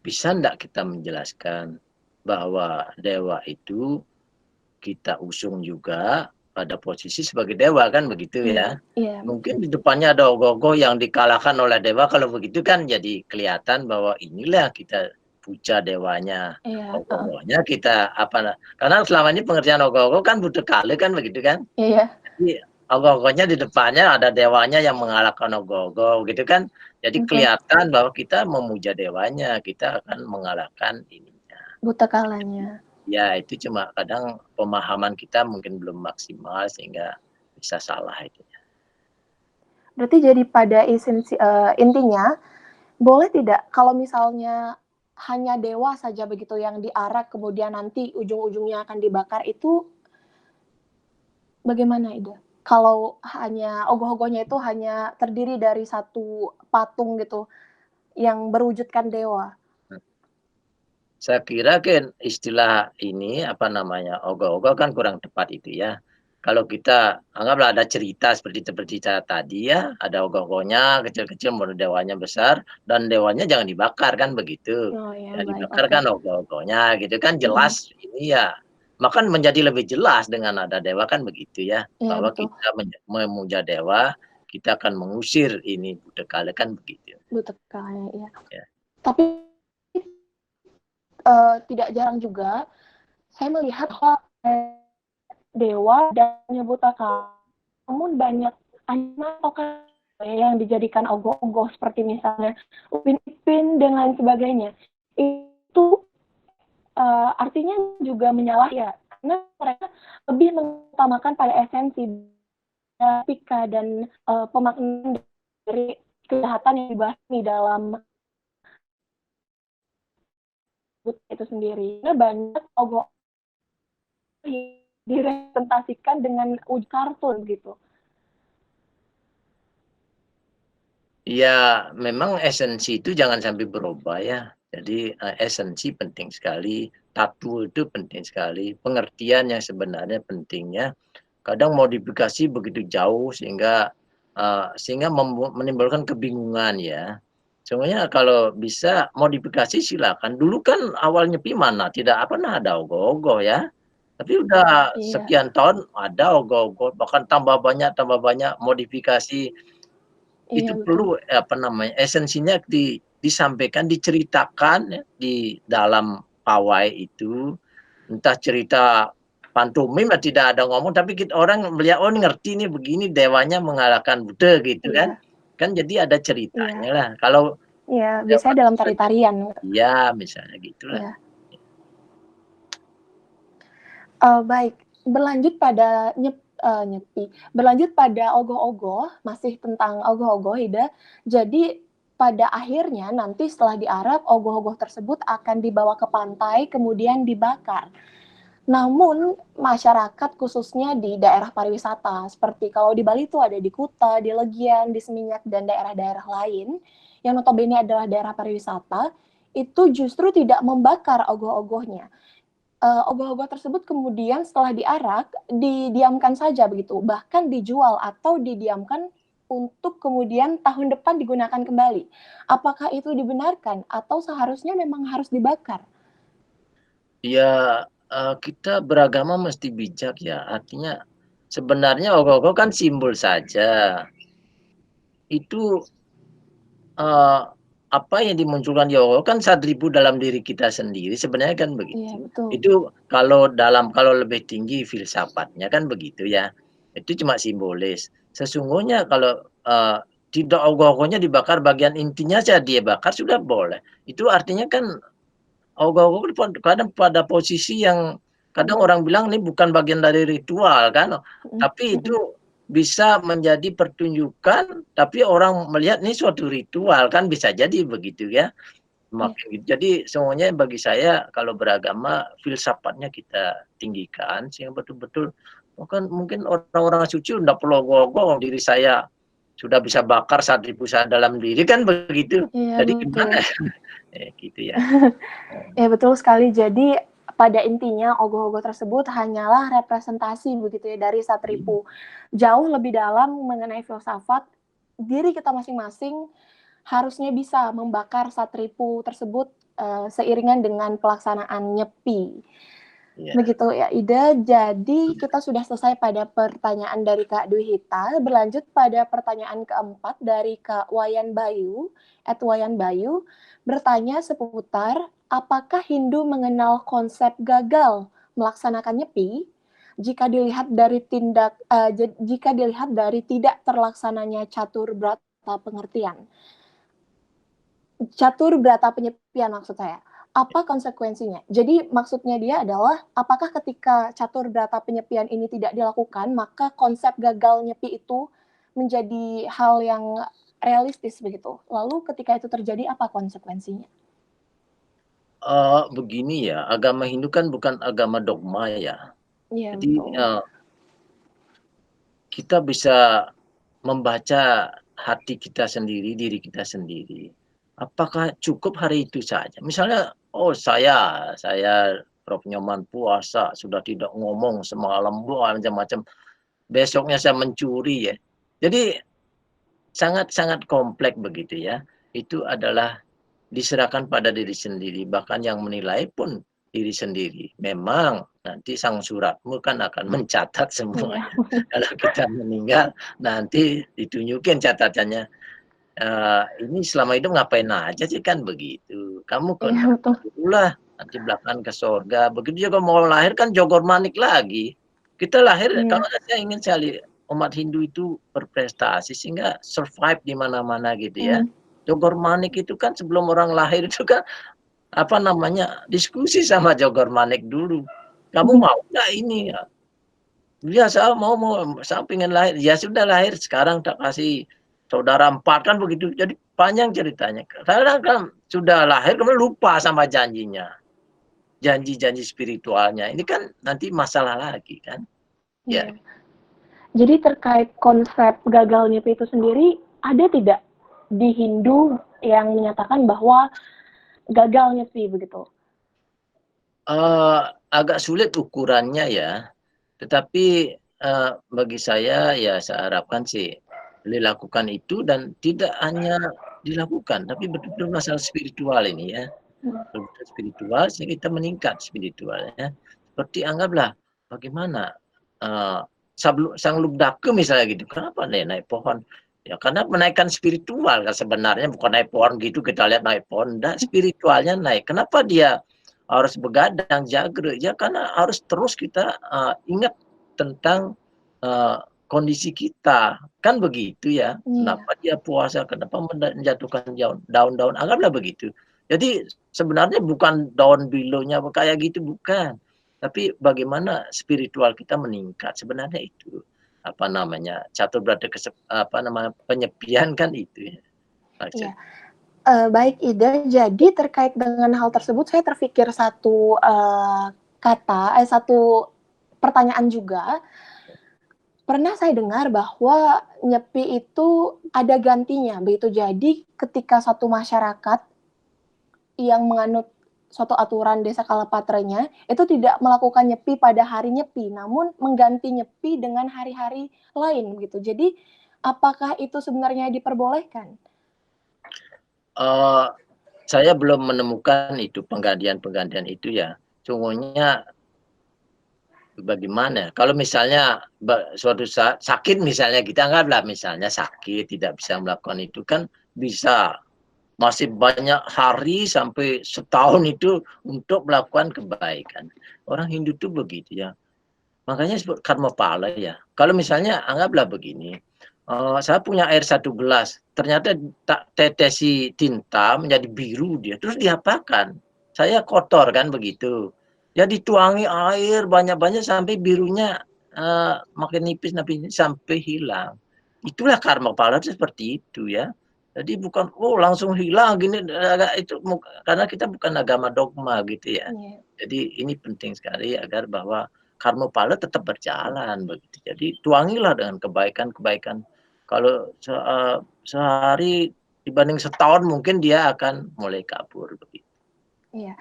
bisa enggak kita menjelaskan bahwa dewa itu kita usung juga pada posisi sebagai dewa, kan begitu iya, ya. iya, betul. Mungkin di depannya ada ogoh-ogoh yang dikalahkan oleh dewa, kalau begitu kan jadi kelihatan bahwa inilah kita puja dewanya. Iya, Ogoh-ogohnya kita karena selama ini pengertian ogoh-ogoh kan buta kali, kan begitu kan. iya, Jadi ogoh-ogohnya di depannya ada dewanya yang mengalahkan ogoh-ogoh gitu kan. Jadi mhm, kelihatan bahwa kita memuja dewanya, kita akan mengalahkan ininya. buta kalanya. Ya itu cuma kadang pemahaman kita mungkin belum maksimal sehingga bisa salah itu. Berarti jadi pada intinya, boleh tidak kalau misalnya hanya dewa saja begitu yang diarak kemudian nanti ujung-ujungnya akan dibakar itu bagaimana, Ida? Kalau hanya ogoh-ogohnya itu hanya terdiri dari satu patung gitu yang berwujudkan dewa. Saya kira kan istilah ini ogoh-ogoh kan kurang tepat itu ya. Kalau kita anggaplah ada cerita seperti cerita tadi ya, ada ogoh-ogohnya kecil-kecil, baru dewanya besar, dan dewanya jangan dibakar kan begitu. Oh ya, Yang baik, dibakar oke. kan ogoh-ogohnya gitu kan Mhm. jelas ini ya. Maka menjadi lebih jelas dengan ada dewa kan begitu ya, Iya, bahwa betul. kita memuja dewa, kita akan mengusir ini budekala kan begitu Buta kalanya, iya. ya. Tapi tidak jarang juga saya melihat bahwa dewa dan nyebutaka namun banyak animal yang dijadikan ogoh-ogoh seperti misalnya Upin Ipin dan lain sebagainya. Itu artinya juga menyalahi ya, karena mereka lebih mengutamakan pada esensi etika dan pemaknaan dari kejahatan yang dibahas di dalam itu sendiri. Karena banyak ogoh direpresentasikan dengan kartun gitu. Ya, memang esensi itu jangan sampai berubah ya. Jadi, esensi penting sekali, tato itu penting sekali, pengertian yang sebenarnya pentingnya. Kadang modifikasi begitu jauh sehingga menimbulkan kebingungan ya. Sebenarnya kalau bisa modifikasi silakan. Dulu kan awal Nyepi mana tidak pernah ada ogoh-ogoh ya. Tapi udah Iya, sekian tahun ada ogoh-ogoh, bahkan tambah banyak modifikasi. iya Itu betul. perlu, esensinya disampaikan, diceritakan ya, di dalam pawai itu, entah cerita pantomim ya tidak ada ngomong, tapi orang melihat, "Oh ini ngerti nih begini dewanya mengalahkan Buddha," gitu kan. Iya, Kan jadi ada ceritanya iya, lah, kalau iya. dewa Biasanya dalam saja tari-tarian. iya, misalnya gitulah. Iya. Baik, berlanjut pada Nyepi, berlanjut pada ogoh-ogoh, masih tentang ogoh-ogoh, Ida. Jadi pada akhirnya nanti setelah diarak, ogoh-ogoh tersebut akan dibawa ke pantai, kemudian dibakar. Namun masyarakat khususnya di daerah pariwisata, seperti kalau di Bali itu ada di Kuta, di Legian, di Seminyak, dan daerah-daerah lain, yang notabene adalah daerah pariwisata, itu justru tidak membakar ogoh-ogohnya. Ogoh-ogoh tersebut kemudian setelah diarak, didiamkan saja begitu, bahkan dijual atau didiamkan untuk kemudian tahun depan digunakan kembali. Apakah itu dibenarkan atau seharusnya memang harus dibakar? Ya, kita beragama mesti bijak ya, artinya sebenarnya ogoh-ogoh kan simbol saja. Itu, eee, apa yang dimunculkan di ogoh kan sadripu dalam diri kita sendiri, sebenarnya kan Iya, begitu. betul. Itu kalau lebih tinggi filsafatnya kan begitu ya, itu cuma simbolis. Sesungguhnya kalau, tidak ogoh-ogohnya dibakar, bagian intinya saja dia bakar sudah boleh. Itu artinya kan ogoh-ogoh kadang pada posisi yang kadang orang bilang ini bukan bagian dari ritual kan, Mhm, tapi mhm. itu bisa menjadi pertunjukan, tapi orang melihat ini suatu ritual kan bisa jadi begitu ya. Iya, Jadi semuanya bagi saya kalau beragama filsafatnya kita tinggikan sehingga betul-betul mungkin orang-orang suci ndak perlu ogoh-ogoh diri saya sudah bisa bakar 1.000 saya dalam diri kan begitu. iya Jadi betul. gimana? Gitu ya. Ya betul sekali. Jadi pada intinya ogoh-ogoh tersebut hanyalah representasi begitu ya dari Satripu. Jauh lebih dalam mengenai filsafat diri kita masing-masing harusnya bisa membakar Satripu tersebut seiringan dengan pelaksanaan Nyepi. Iya. Begitu ya Ida. Jadi kita sudah selesai pada pertanyaan dari Kak Dwi Hita. Berlanjut pada pertanyaan keempat dari Kak Wayan Bayu, Wayan Bayu, bertanya seputar apakah Hindu mengenal konsep gagal melaksanakan nyepi jika dilihat dari jika dilihat dari tidak terlaksananya catur berata pengertian. Catur berata penyepian maksud saya. Apa konsekuensinya? Jadi maksudnya dia adalah apakah ketika catur berata penyepian ini tidak dilakukan, maka konsep gagal nyepi itu menjadi hal yang realistis begitu. Lalu ketika itu terjadi apa konsekuensinya? Begini ya, agama Hindu kan bukan agama dogma ya. Iya Jadi, betul. kita bisa membaca hati kita sendiri, diri kita sendiri. Apakah cukup hari itu saja? Misalnya, oh saya Prof. Nyoman puasa, sudah tidak ngomong semalam, wah macam-macam, besoknya saya mencuri ya. Jadi sangat-sangat kompleks begitu ya. Itu adalah diserahkan pada diri sendiri, bahkan yang menilai pun diri sendiri. Memang nanti sang suratmu kan akan mencatat Iya, semuanya. Kalau kita meninggal, nanti ditunjukin catatannya, "Ini selama hidup ngapain aja sih?" Kan begitu. "Kamu ke iya neraka betul. dululah, nanti belakangan ke surga." Begitu juga mau lahir kan jogor-manik lagi. Kita lahir kalau Iya. saya ingin sekali umat Hindu itu berprestasi sehingga survive di mana-mana gitu ya. Hmm. Jogor-manik itu kan sebelum orang lahir itu kan, apa namanya, diskusi sama jogor-manik dulu, "Kamu mau nggak ini?" "Iya saya pengen lahir." "Ya sudah lahir sekarang tak kasih saudara 4," kan begitu. Jadi panjang ceritanya. Kadang kan sudah lahir kemudian lupa sama janjinya, janji-janji spiritualnya. Ini kan nanti masalah lagi kan. Ya, Iya. Jadi terkait konsep gagal nyepi itu sendiri, ada tidak di Hindu yang menyatakan bahwa gagal nyepi begitu? eee, agak sulit ukurannya ya, tetapi, bagi saya ya saya harapkan sih dilakukan itu dan tidak hanya dilakukan, tapi betul-betul masalah spiritual ini ya. Betul-betul spiritual sehingga kita meningkat spiritualnya. Seperti anggaplah bagaimana, eee, sang Lubdaku misalnya gitu, kenapa naik pohon? Ya karena menaikkan spiritual kan sebenarnya, bukan naik pohon gitu kita lihat naik pohon, enggak, spiritualnya naik. Kenapa dia harus begadang, jagre? Ya karena harus terus kita, ingat tentang, eee, kondisi kita, kan begitu ya. Iya, Kenapa dia puasa, kenapa menjatuhkan daun-daun, anggaplah begitu. Jadi sebenarnya bukan daun bilonya kayak gitu, bukan. Tapi bagaimana spiritual kita meningkat, sebenarnya itu. Apa namanya, catur berarti apa namanya, penyepian kan itu ya iya. maksud. Baik Ida, jadi terkait dengan hal tersebut saya terpikir satu satu pertanyaan juga, pernah saya dengar bahwa nyepi itu ada gantinya, begitu. Jadi ketika satu masyarakat yang menganut suatu aturan Desa Kalapatranya itu tidak melakukan nyepi pada hari nyepi, namun mengganti nyepi dengan hari-hari lain gitu. Jadi apakah itu sebenarnya diperbolehkan? Saya belum menemukan itu penggantian itu ya. Sungguhnya bagaimana? Kalau misalnya suatu saat sakit misalnya kita anggaplah misalnya sakit tidak bisa melakukan itu kan bisa masih banyak hari sampai setahun itu untuk melakukan kebaikan. Orang Hindu tuh begitu ya. Makanya disebut karma pala ya. Kalau misalnya anggaplah begini, saya punya air 1 gelas, ternyata tak tetesi tinta menjadi biru dia, terus diapakan? Saya kotor kan begitu. Ya dituangi air banyak-banyak sampai birunya makin nipis sampai hilang. Itulah karma pala seperti itu ya. Jadi bukan langsung hilang gini itu karena kita bukan agama dogma gitu ya. Yeah. Jadi ini penting sekali agar bahwa karma pala tetap berjalan begitu. Jadi tuangilah dengan kebaikan-kebaikan. Kalau sehari dibanding setahun mungkin dia akan mulai kabur begitu. Iya.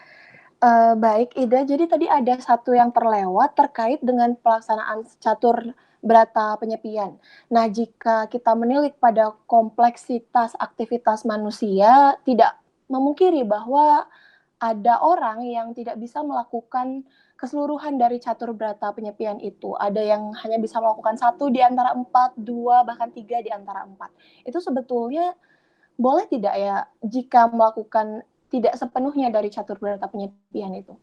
Baik Ida, jadi tadi ada satu yang terlewat terkait dengan pelaksanaan catur berata penyepian. Nah, jika kita menilik pada kompleksitas aktivitas manusia, tidak memungkiri bahwa ada orang yang tidak bisa melakukan keseluruhan dari catur berata penyepian itu. Ada yang hanya bisa melakukan 1 di antara 4, 2, bahkan 3 di antara 4. Itu sebetulnya boleh tidak ya jika melakukan tidak sepenuhnya dari catur berata penyepian itu?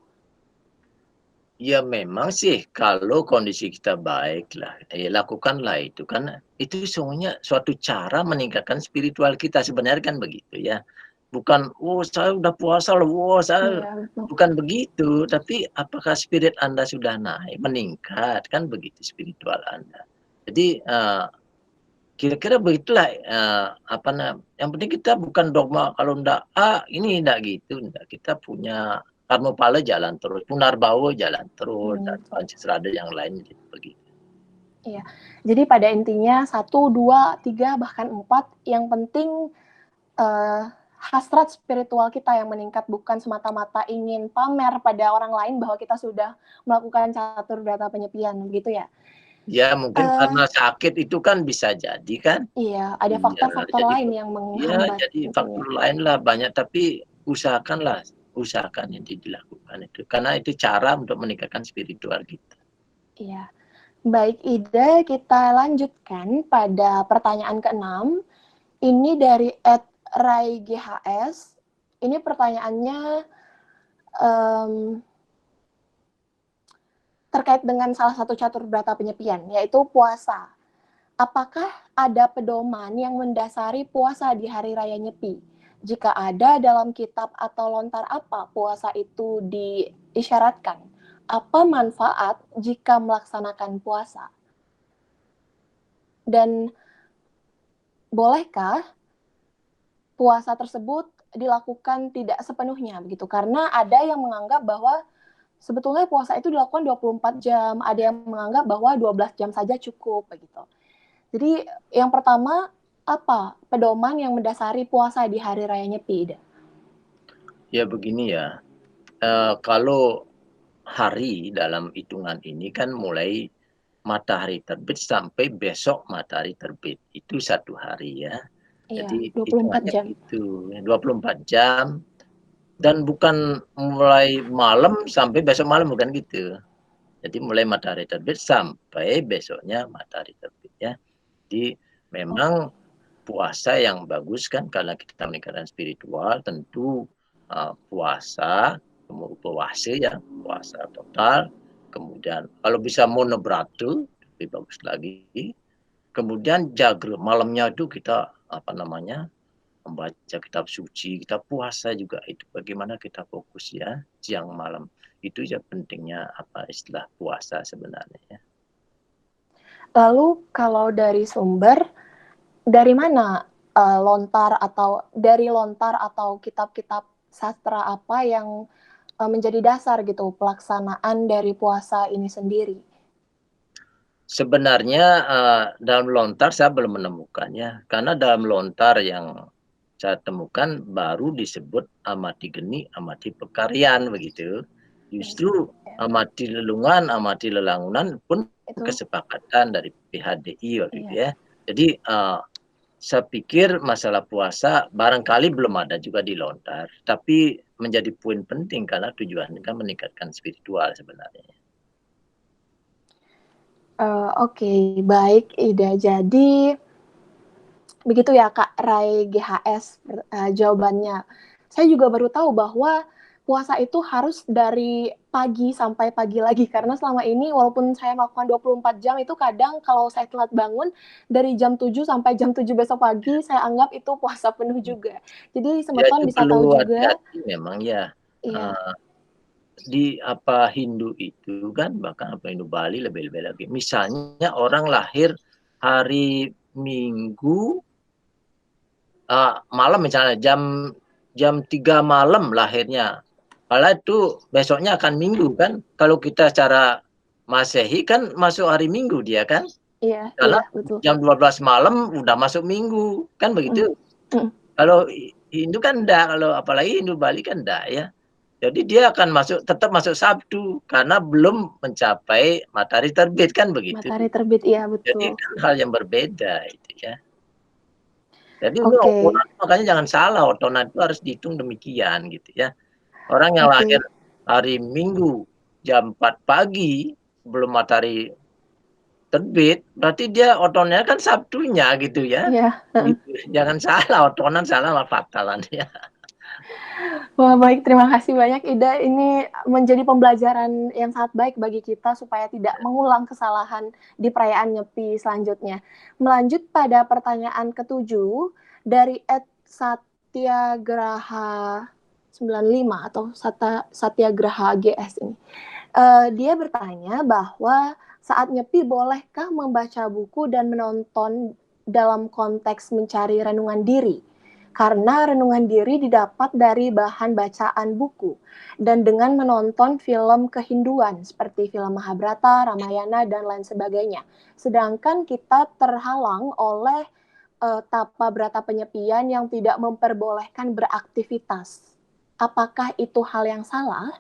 Ya memang sih kalau kondisi kita baik lah, ya lakukanlah itu. Karena itu sesungguhnya suatu cara meningkatkan spiritual kita, sebenarnya kan begitu ya. Bukan, "Oh saya udah puasa loh, wow saya" Iya, betul. bukan begitu. Tapi apakah spirit Anda sudah naik, meningkat, kan begitu spiritual Anda. Jadi, kira-kira begitulah, yang penting kita bukan dogma kalau ndak A, ini ndak gitu, ndak. Kita punya karma pala jalan terus, punarbawa jalan terus, dan Betul. pancasila yang lain gitu, begitu. Iya. Jadi pada intinya 1, 2, 3, bahkan 4, yang penting hasrat spiritual kita yang meningkat, bukan semata-mata ingin pamer pada orang lain bahwa kita sudah melakukan catur berata penyepian, begitu ya? Ya mungkin Uh, karena sakit itu kan bisa jadi kan. iya, ada Iya, faktor-faktor jadi lain yang iya, menghambat jadi tentunya. faktor lain lah banyak, tapi usahakan itu dilakukan itu. Karena itu cara untuk meningkatkan spiritual kita. Iya. Baik Ida, kita lanjutkan pada pertanyaan ke-6. Ini dari @rai_ghs. Ini pertanyaannya terkait dengan salah satu catur berata penyepian, yaitu puasa. Apakah ada pedoman yang mendasari puasa di hari raya Nyepi? Jika ada, dalam kitab atau lontar apa puasa itu diisyaratkan? Apa manfaat jika melaksanakan puasa? Dan bolehkah puasa tersebut dilakukan tidak sepenuhnya begitu? Karena ada yang menganggap bahwa sebetulnya puasa itu dilakukan 24 jam, ada yang menganggap bahwa 12 jam saja cukup begitu. Jadi yang pertama, apa pedoman yang mendasari puasa di hari raya Nyepi, Ida? Ya begini ya, kalau hari dalam hitungan ini kan mulai matahari terbit sampai besok matahari terbit, itu 1 hari ya. Iya, Jadi 24 hitungannya jam. gitu, 24 jam dan bukan mulai malam sampai besok malam, bukan gitu. Jadi mulai matahari terbit sampai besoknya matahari terbit ya. Jadi memang puasa yang bagus kan karena kita meningkatkan spiritual tentu, puasa, puasa ya, puasa total, kemudian kalau bisa monobratu lebih bagus lagi. Kemudian jaga malamnya itu kita, membaca kitab suci, kita puasa juga itu bagaimana kita fokus ya, siang malam. Itu ya pentingnya istilah puasa sebenarnya ya. Lalu kalau dari sumber, dari mana lontar atau kitab-kitab sastra apa yang menjadi dasar gitu pelaksanaan dari puasa ini sendiri? Sebenarnya, dalam lontar saya belum menemukannya, karena dalam lontar yang saya temukan baru disebut amati geni, amati pekaryan begitu. Yes, Justru ya, amati lelungan, amati lelangunan pun itu kesepakatan dari PHDI waktu itu iya. ya. Jadi, saya pikir masalah puasa barangkali belum ada juga di lontar, tapi menjadi poin penting karena tujuannya kan meningkatkan spiritual sebenarnya. Oke, baik Ida. Jadi begitu ya Kak Rai GHS jawabannya. Saya juga baru tahu bahwa puasa itu harus dari pagi sampai pagi lagi karena selama ini walaupun saya melakukan 24 jam itu kadang kalau saya telat bangun dari jam 7 sampai jam 7 besok pagi saya anggap itu puasa penuh juga. Jadi Ya semeton itu bisa perlu tahu juga. hati-hati memang ya, Iya, eee, di Hindu itu kan bahkan Hindu Bali lebih-lebih lagi. Misalnya orang lahir hari Minggu, malam misalnya jam jam 3 malam lahirnya, padahal itu besoknya akan Minggu kan. Kalau kita secara Masehi kan masuk hari Minggu dia kan, iya, karena iya, betul. jam 12 malam udah masuk Minggu, kan Mm, begitu? mm, Kalau Hindu kan enggak, kalau apalagi Hindu Bali kan enggak ya. Jadi dia akan tetap masuk Sabtu karena belum mencapai matahari terbit kan begitu. matahari terbit, iya Jadi betul. kan hal yang berbeda itu ya. Jadi ini Oke, orang makanya jangan salah, otonan itu harus dihitung demikian gitu ya. Orang yang lahir oke, hari Minggu jam 4 pagi sebelum matahari terbit, berarti dia otonnya kan Sabtunya gitu ya. iya. Gitu. Jangan salah, otonan salah lah fatalan ya. Wah, baik, terima kasih banyak Ida. Ini menjadi pembelajaran yang sangat baik bagi kita supaya tidak mengulang kesalahan di perayaan Nyepi selanjutnya. Melanjut pada pertanyaan ketujuh dari Satyagraha 95 atau Satyagraha GS ini. Dia bertanya bahwa saat Nyepi bolehkah membaca buku dan menonton dalam konteks mencari renungan diri? Karena renungan diri didapat dari bahan bacaan buku dan dengan menonton film kehinduan seperti film Mahabharata, Ramayana, dan lain sebagainya. Sedangkan kita terhalang oleh tapa brata penyepian yang tidak memperbolehkan beraktivitas. Apakah itu hal yang salah?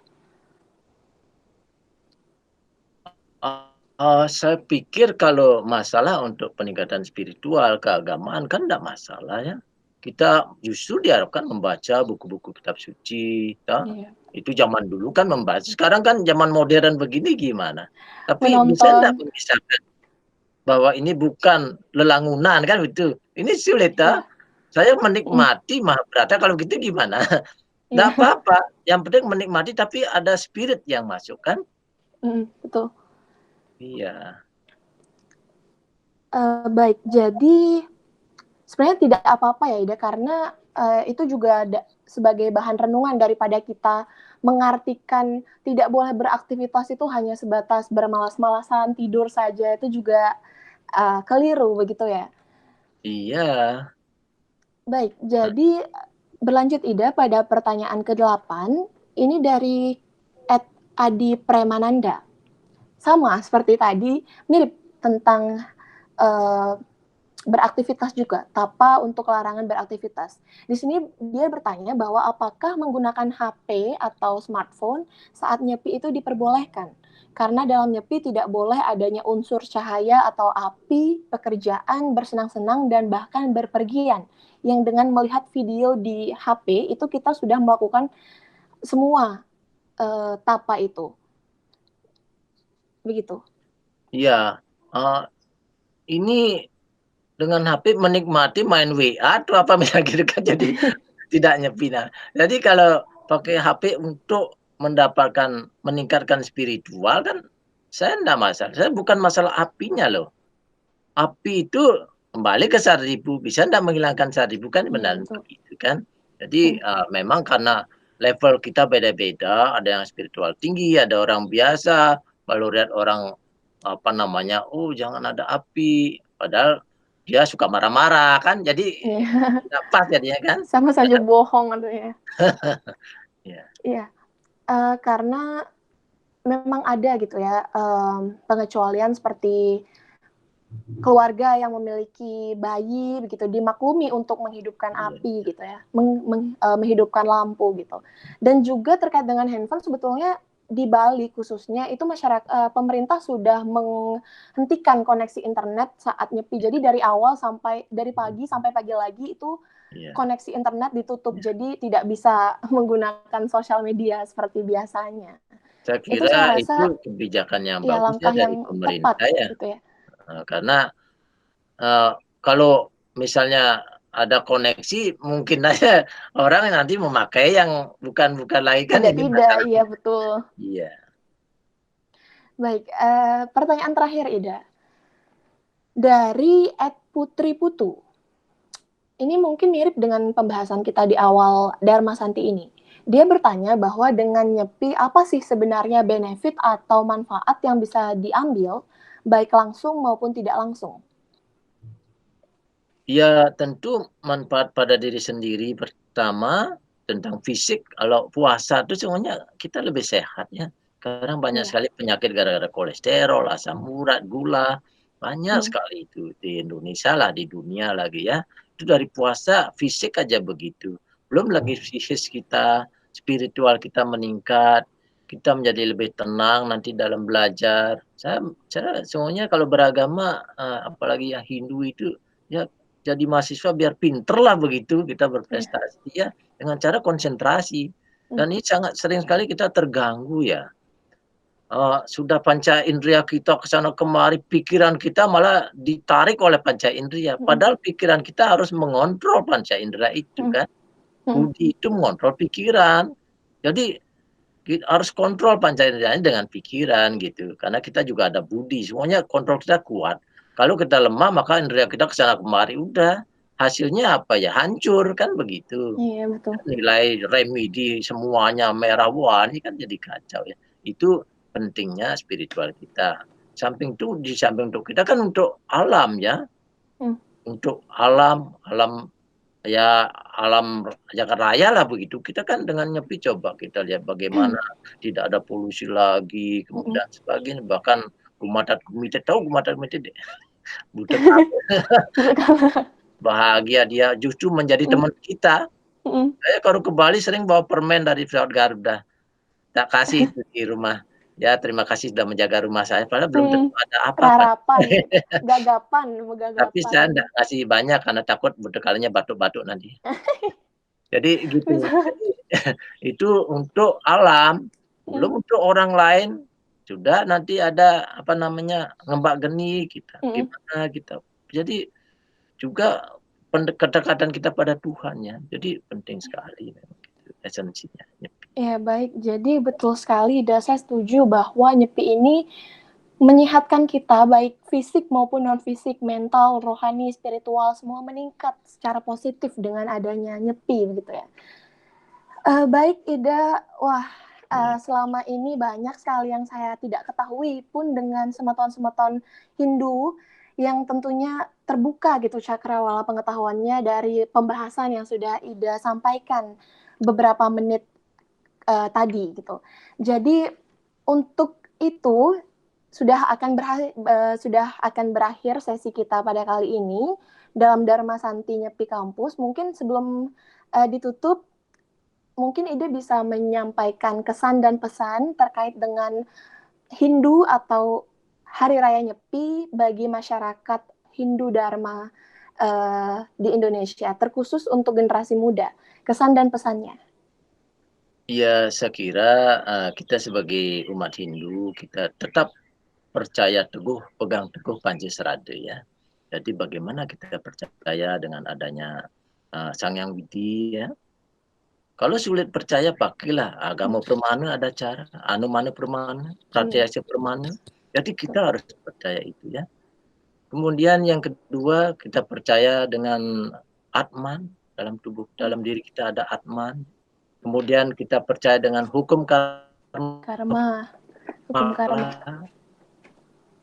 Saya pikir kalau masalah untuk peningkatan spiritual, keagamaan kan enggak masalah ya. Kita justru diharapkan membaca buku-buku kitab suci, toh. Iya. Itu zaman dulu kan membaca, sekarang kan zaman modern begini gimana? Tapi bisa enggak Menonton, memisahkan bahwa ini bukan lelangunan kan itu. Ini sulit toh. iya, Saya mm, menikmati Mahabharata kalau gitu gimana? Enggak iya, apa-apa, yang penting menikmati tapi ada spirit yang masuk kan? betul. Iya. Baik, jadi sebenarnya tidak apa-apa ya Ida, karena itu juga sebagai bahan renungan daripada kita mengartikan tidak boleh beraktivitas itu hanya sebatas bermalas-malasan, tidur saja, itu juga keliru begitu ya. Iya. Baik, jadi berlanjut Ida pada pertanyaan ke-8, ini dari Adi Premananda. Sama seperti tadi, mirip tentang uh, beraktivitas juga, tapa untuk larangan beraktivitas. Di sini dia bertanya bahwa apakah menggunakan HP atau smartphone saat nyepi itu diperbolehkan. Karena dalam nyepi tidak boleh adanya unsur cahaya atau api, pekerjaan, bersenang-senang, dan bahkan berpergian. Yang dengan melihat video di HP itu kita sudah melakukan semua tapa itu. Begitu. Iya, ini dengan HP menikmati main WA atau apa misalnya gitu kan jadi tidak nyepi. Nah, jadi kalau pakai HP untuk meningkatkan spiritual kan saya enggak masalah, saya bukan masalah apinya loh. Api itu kembali ke Saripus, bisa enggak menghilangkan Saripus kan Iya, benar betul. begitu kan. Jadi, memang karena level kita beda-beda, ada yang spiritual tinggi, ada orang biasa, kalau lihat orang, apa namanya, "Oh jangan ada api," padahal dia suka marah-marah kan, jadi Iya. nggak pas jadinya kan. Sama saja bohong katanya. Iya. Iya. Karena memang ada gitu ya, pengecualian seperti keluarga yang memiliki bayi begitu dimaklumi untuk menghidupkan Iya. api gitu ya, menghidupkan lampu gitu. Dan juga terkait dengan handphone sebetulnya di Bali khususnya itu pemerintah sudah menghentikan koneksi internet saat nyepi. Jadi dari pagi sampai pagi lagi itu Iya. koneksi internet ditutup. Iya. Jadi tidak bisa menggunakan sosial media seperti biasanya. Saya Itu kira saya itu rasa kebijakan yang ya bagus ya langkah dari yang tepat pemerintah ya, gitu ya. karena, kalau misalnya ada koneksi mungkin aja orang nanti memakai yang bukan lagi kan ini Tidak-tidak, masalah iya betul. iya. Baik, pertanyaan terakhir Ida. Dari @putriputu. Ini mungkin mirip dengan pembahasan kita di awal Dharma Santi ini. Dia bertanya bahwa dengan nyepi apa sih sebenarnya benefit atau manfaat yang bisa diambil baik langsung maupun tidak langsung? Ya tentu manfaat pada diri sendiri pertama, tentang fisik, kalau puasa itu semuanya kita lebih sehat ya. Sekarang banyak Iya. sekali penyakit gara-gara kolesterol, asam urat, gula, banyak Hmm. sekali itu di Indonesia lah, di dunia lagi ya. Itu dari puasa fisik aja begitu. Belum lagi psikis kita, spiritual kita meningkat, kita menjadi lebih tenang nanti dalam belajar. Saya semuanya kalau beragama, apalagi yang Hindu itu, ya jadi mahasiswa biar pinter lah begitu, kita Iya. berprestasi ya, dengan cara konsentrasi. Hmm. Dan ini sangat sering sekali kita terganggu ya. Sudah panca indera kita ke sana kemari, pikiran kita malah ditarik oleh panca indera. Hmm. Padahal pikiran kita harus mengontrol panca indera itu Hmm. kan. Hmm. Budi itu mengontrol pikiran. Jadi harus kontrol panca inderanya dengan pikiran gitu. Karena kita juga ada budi, semuanya kontrol kita kuat. Kalau kita lemah maka indera kita ke sana kemari, udah hasilnya apa ya, hancur kan begitu. Iya betul. Nilai remedi semuanya merah, wah ini kan jadi kacau ya. Itu pentingnya spiritual kita. Di samping untuk kita kan untuk alam ya, Hmm. untuk alam ya alam jagat raya lah begitu. Kita kan dengan nyepi coba kita lihat bagaimana tidak ada polusi lagi, Hmm. kemudian sebagainya, bahkan gumatat gumitit, tahu gumatat gumitit? Butek bahagia dia justru menjadi Hmm. teman kita. Hmm. Saya kalau ke Bali sering bawa permen dari pesawat Garuda, tak kasih itu di rumah. Ya terima kasih sudah menjaga rumah saya, padahal belum Hmm. tentu ada apa-apa. Rarapan, Tapi gagapan. saya enggak kasih banyak karena takut bedekalnya batuk-batuk nanti. Jadi gitu. Bisa. Jadi itu untuk alam, Hmm. belum untuk orang lain. Sudah nanti ada apa namanya, ngembak geni kita, Hmm. gimana kita. Jadi juga kedekatan kita pada Tuhan ya. Jadi penting sekali memang gitu esensinya nyepi. Ya baik, jadi betul sekali dan saya setuju bahwa nyepi ini menyehatkan kita baik fisik maupun non fisik, mental, rohani, spiritual semua meningkat secara positif dengan adanya nyepi gitu ya. Baik Ida, wah Ya. selama ini banyak sekali yang saya tidak ketahui pun dengan semeton-semeton Hindu yang tentunya terbuka gitu cakrawala pengetahuannya dari pembahasan yang sudah Ida sampaikan beberapa menit tadi gitu. Jadi untuk itu sudah akan berakhir sesi kita pada kali ini dalam Dharma Santi Nyepi Kampus. Mungkin sebelum ditutup, mungkin Ida bisa menyampaikan kesan dan pesan terkait dengan Hindu atau Hari Raya Nyepi bagi masyarakat Hindu Dharma di Indonesia, terkhusus untuk generasi muda. Kesan dan pesannya. Ya saya kira, kita sebagai umat Hindu, kita tetap percaya teguh, pegang teguh Pancasila ya. Jadi bagaimana kita percaya dengan adanya, Sang Yang Widi ya. Kalau sulit percaya pakailah agama Pramana ada cara, Anumana Pramana, Iya, Pratyeksa Pramana. Jadi kita harus percaya itu ya. Kemudian yang kedua kita percaya dengan Atman, dalam diri kita ada Atman. Kemudian kita percaya dengan hukum karma, karma, hukum karma.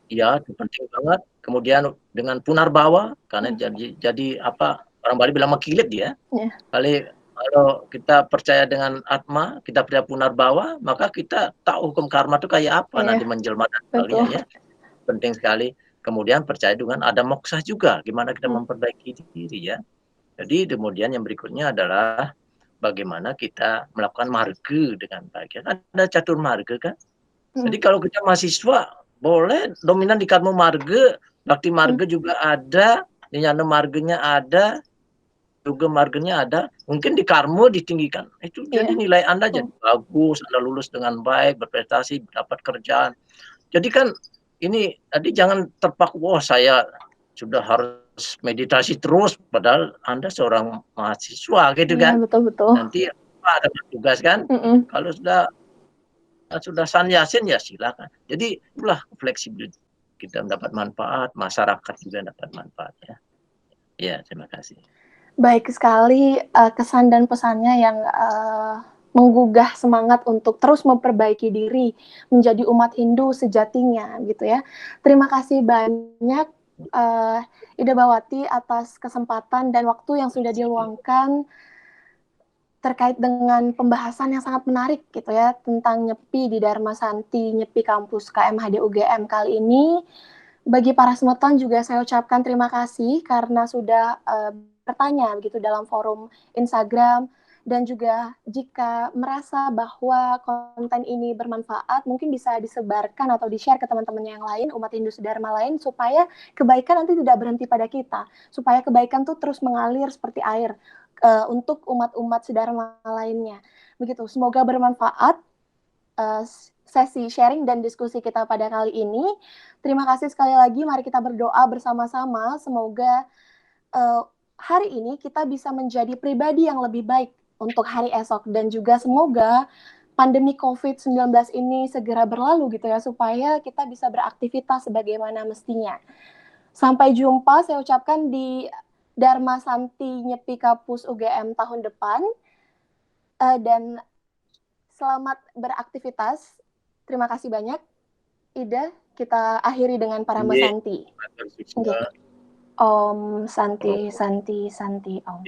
ya itu penting banget. Kemudian dengan Punarbawa, karena Hmm. jadi apa, orang Bali bilang mekilit dia. Ya. Kali Kalau kita percaya dengan Atma, kita percaya Punarbawa, maka kita tahu hukum karma itu kayak apa Iya, nanti menjelma dan sebagainya betul. ya. Penting sekali. Kemudian percaya dengan ada moksha juga, gimana kita Hmm. memperbaiki diri ya. Jadi kemudian yang berikutnya adalah bagaimana kita melakukan marga dengan baik. Kan ada catur marga kan. Jadi kalau kita mahasiswa boleh dominan di karma marga, bakti Hmm. marga juga ada, nyana marganya ada, juga marganya ada, mungkin di karma ditinggikan. Itu jadi Iya. nilai Anda jadi Oh. bagus, Anda lulus dengan baik, berprestasi, dapat kerjaan. Jadi kan ini tadi jangan terpaku, wah saya sudah harus meditasi terus, padahal Anda seorang mahasiswa gitu Iya, kan. betul betul. Nanti ada tugas kan. Mhm. Kalau sudah sanyasin ya silakan. Jadi itulah fleksibilitas kita mendapat manfaat, masyarakat juga dapat manfaat ya. Ya, terima kasih. Baik sekali, kesan dan pesannya yang, menggugah semangat untuk terus memperbaiki diri, menjadi umat Hindu sejatinya gitu ya. Terima kasih banyak, Ida Bawati atas kesempatan dan waktu yang sudah diluangkan terkait dengan pembahasan yang sangat menarik gitu ya, tentang nyepi di Dharma Santi, nyepi kampus KMHD UGM kali ini. Bagi para semeton juga saya ucapkan terima kasih karena sudah bertanya begitu dalam forum Instagram, dan juga jika merasa bahwa konten ini bermanfaat mungkin bisa disebarkan atau di-share ke teman-temannya yang lain, umat Hindu Dharma lain, supaya kebaikan nanti tidak berhenti pada kita, supaya kebaikan tuh terus mengalir seperti air untuk umat-umat Dharma lainnya. Begitu, semoga bermanfaat sesi sharing dan diskusi kita pada kali ini. Terima kasih sekali lagi, mari kita berdoa bersama-sama, semoga hari ini kita bisa menjadi pribadi yang lebih baik untuk hari esok, dan juga semoga pandemi COVID-19 ini segera berlalu gitu ya, supaya kita bisa beraktivitas sebagaimana mestinya. Sampai jumpa, saya ucapkan di Dharma Santi Nyepi Kapus UGM tahun depan, dan selamat beraktivitas. Terima kasih banyak. Ida, kita akhiri dengan Parama Ini Santi. Okay. Om Santi, Santi, Santi, Om.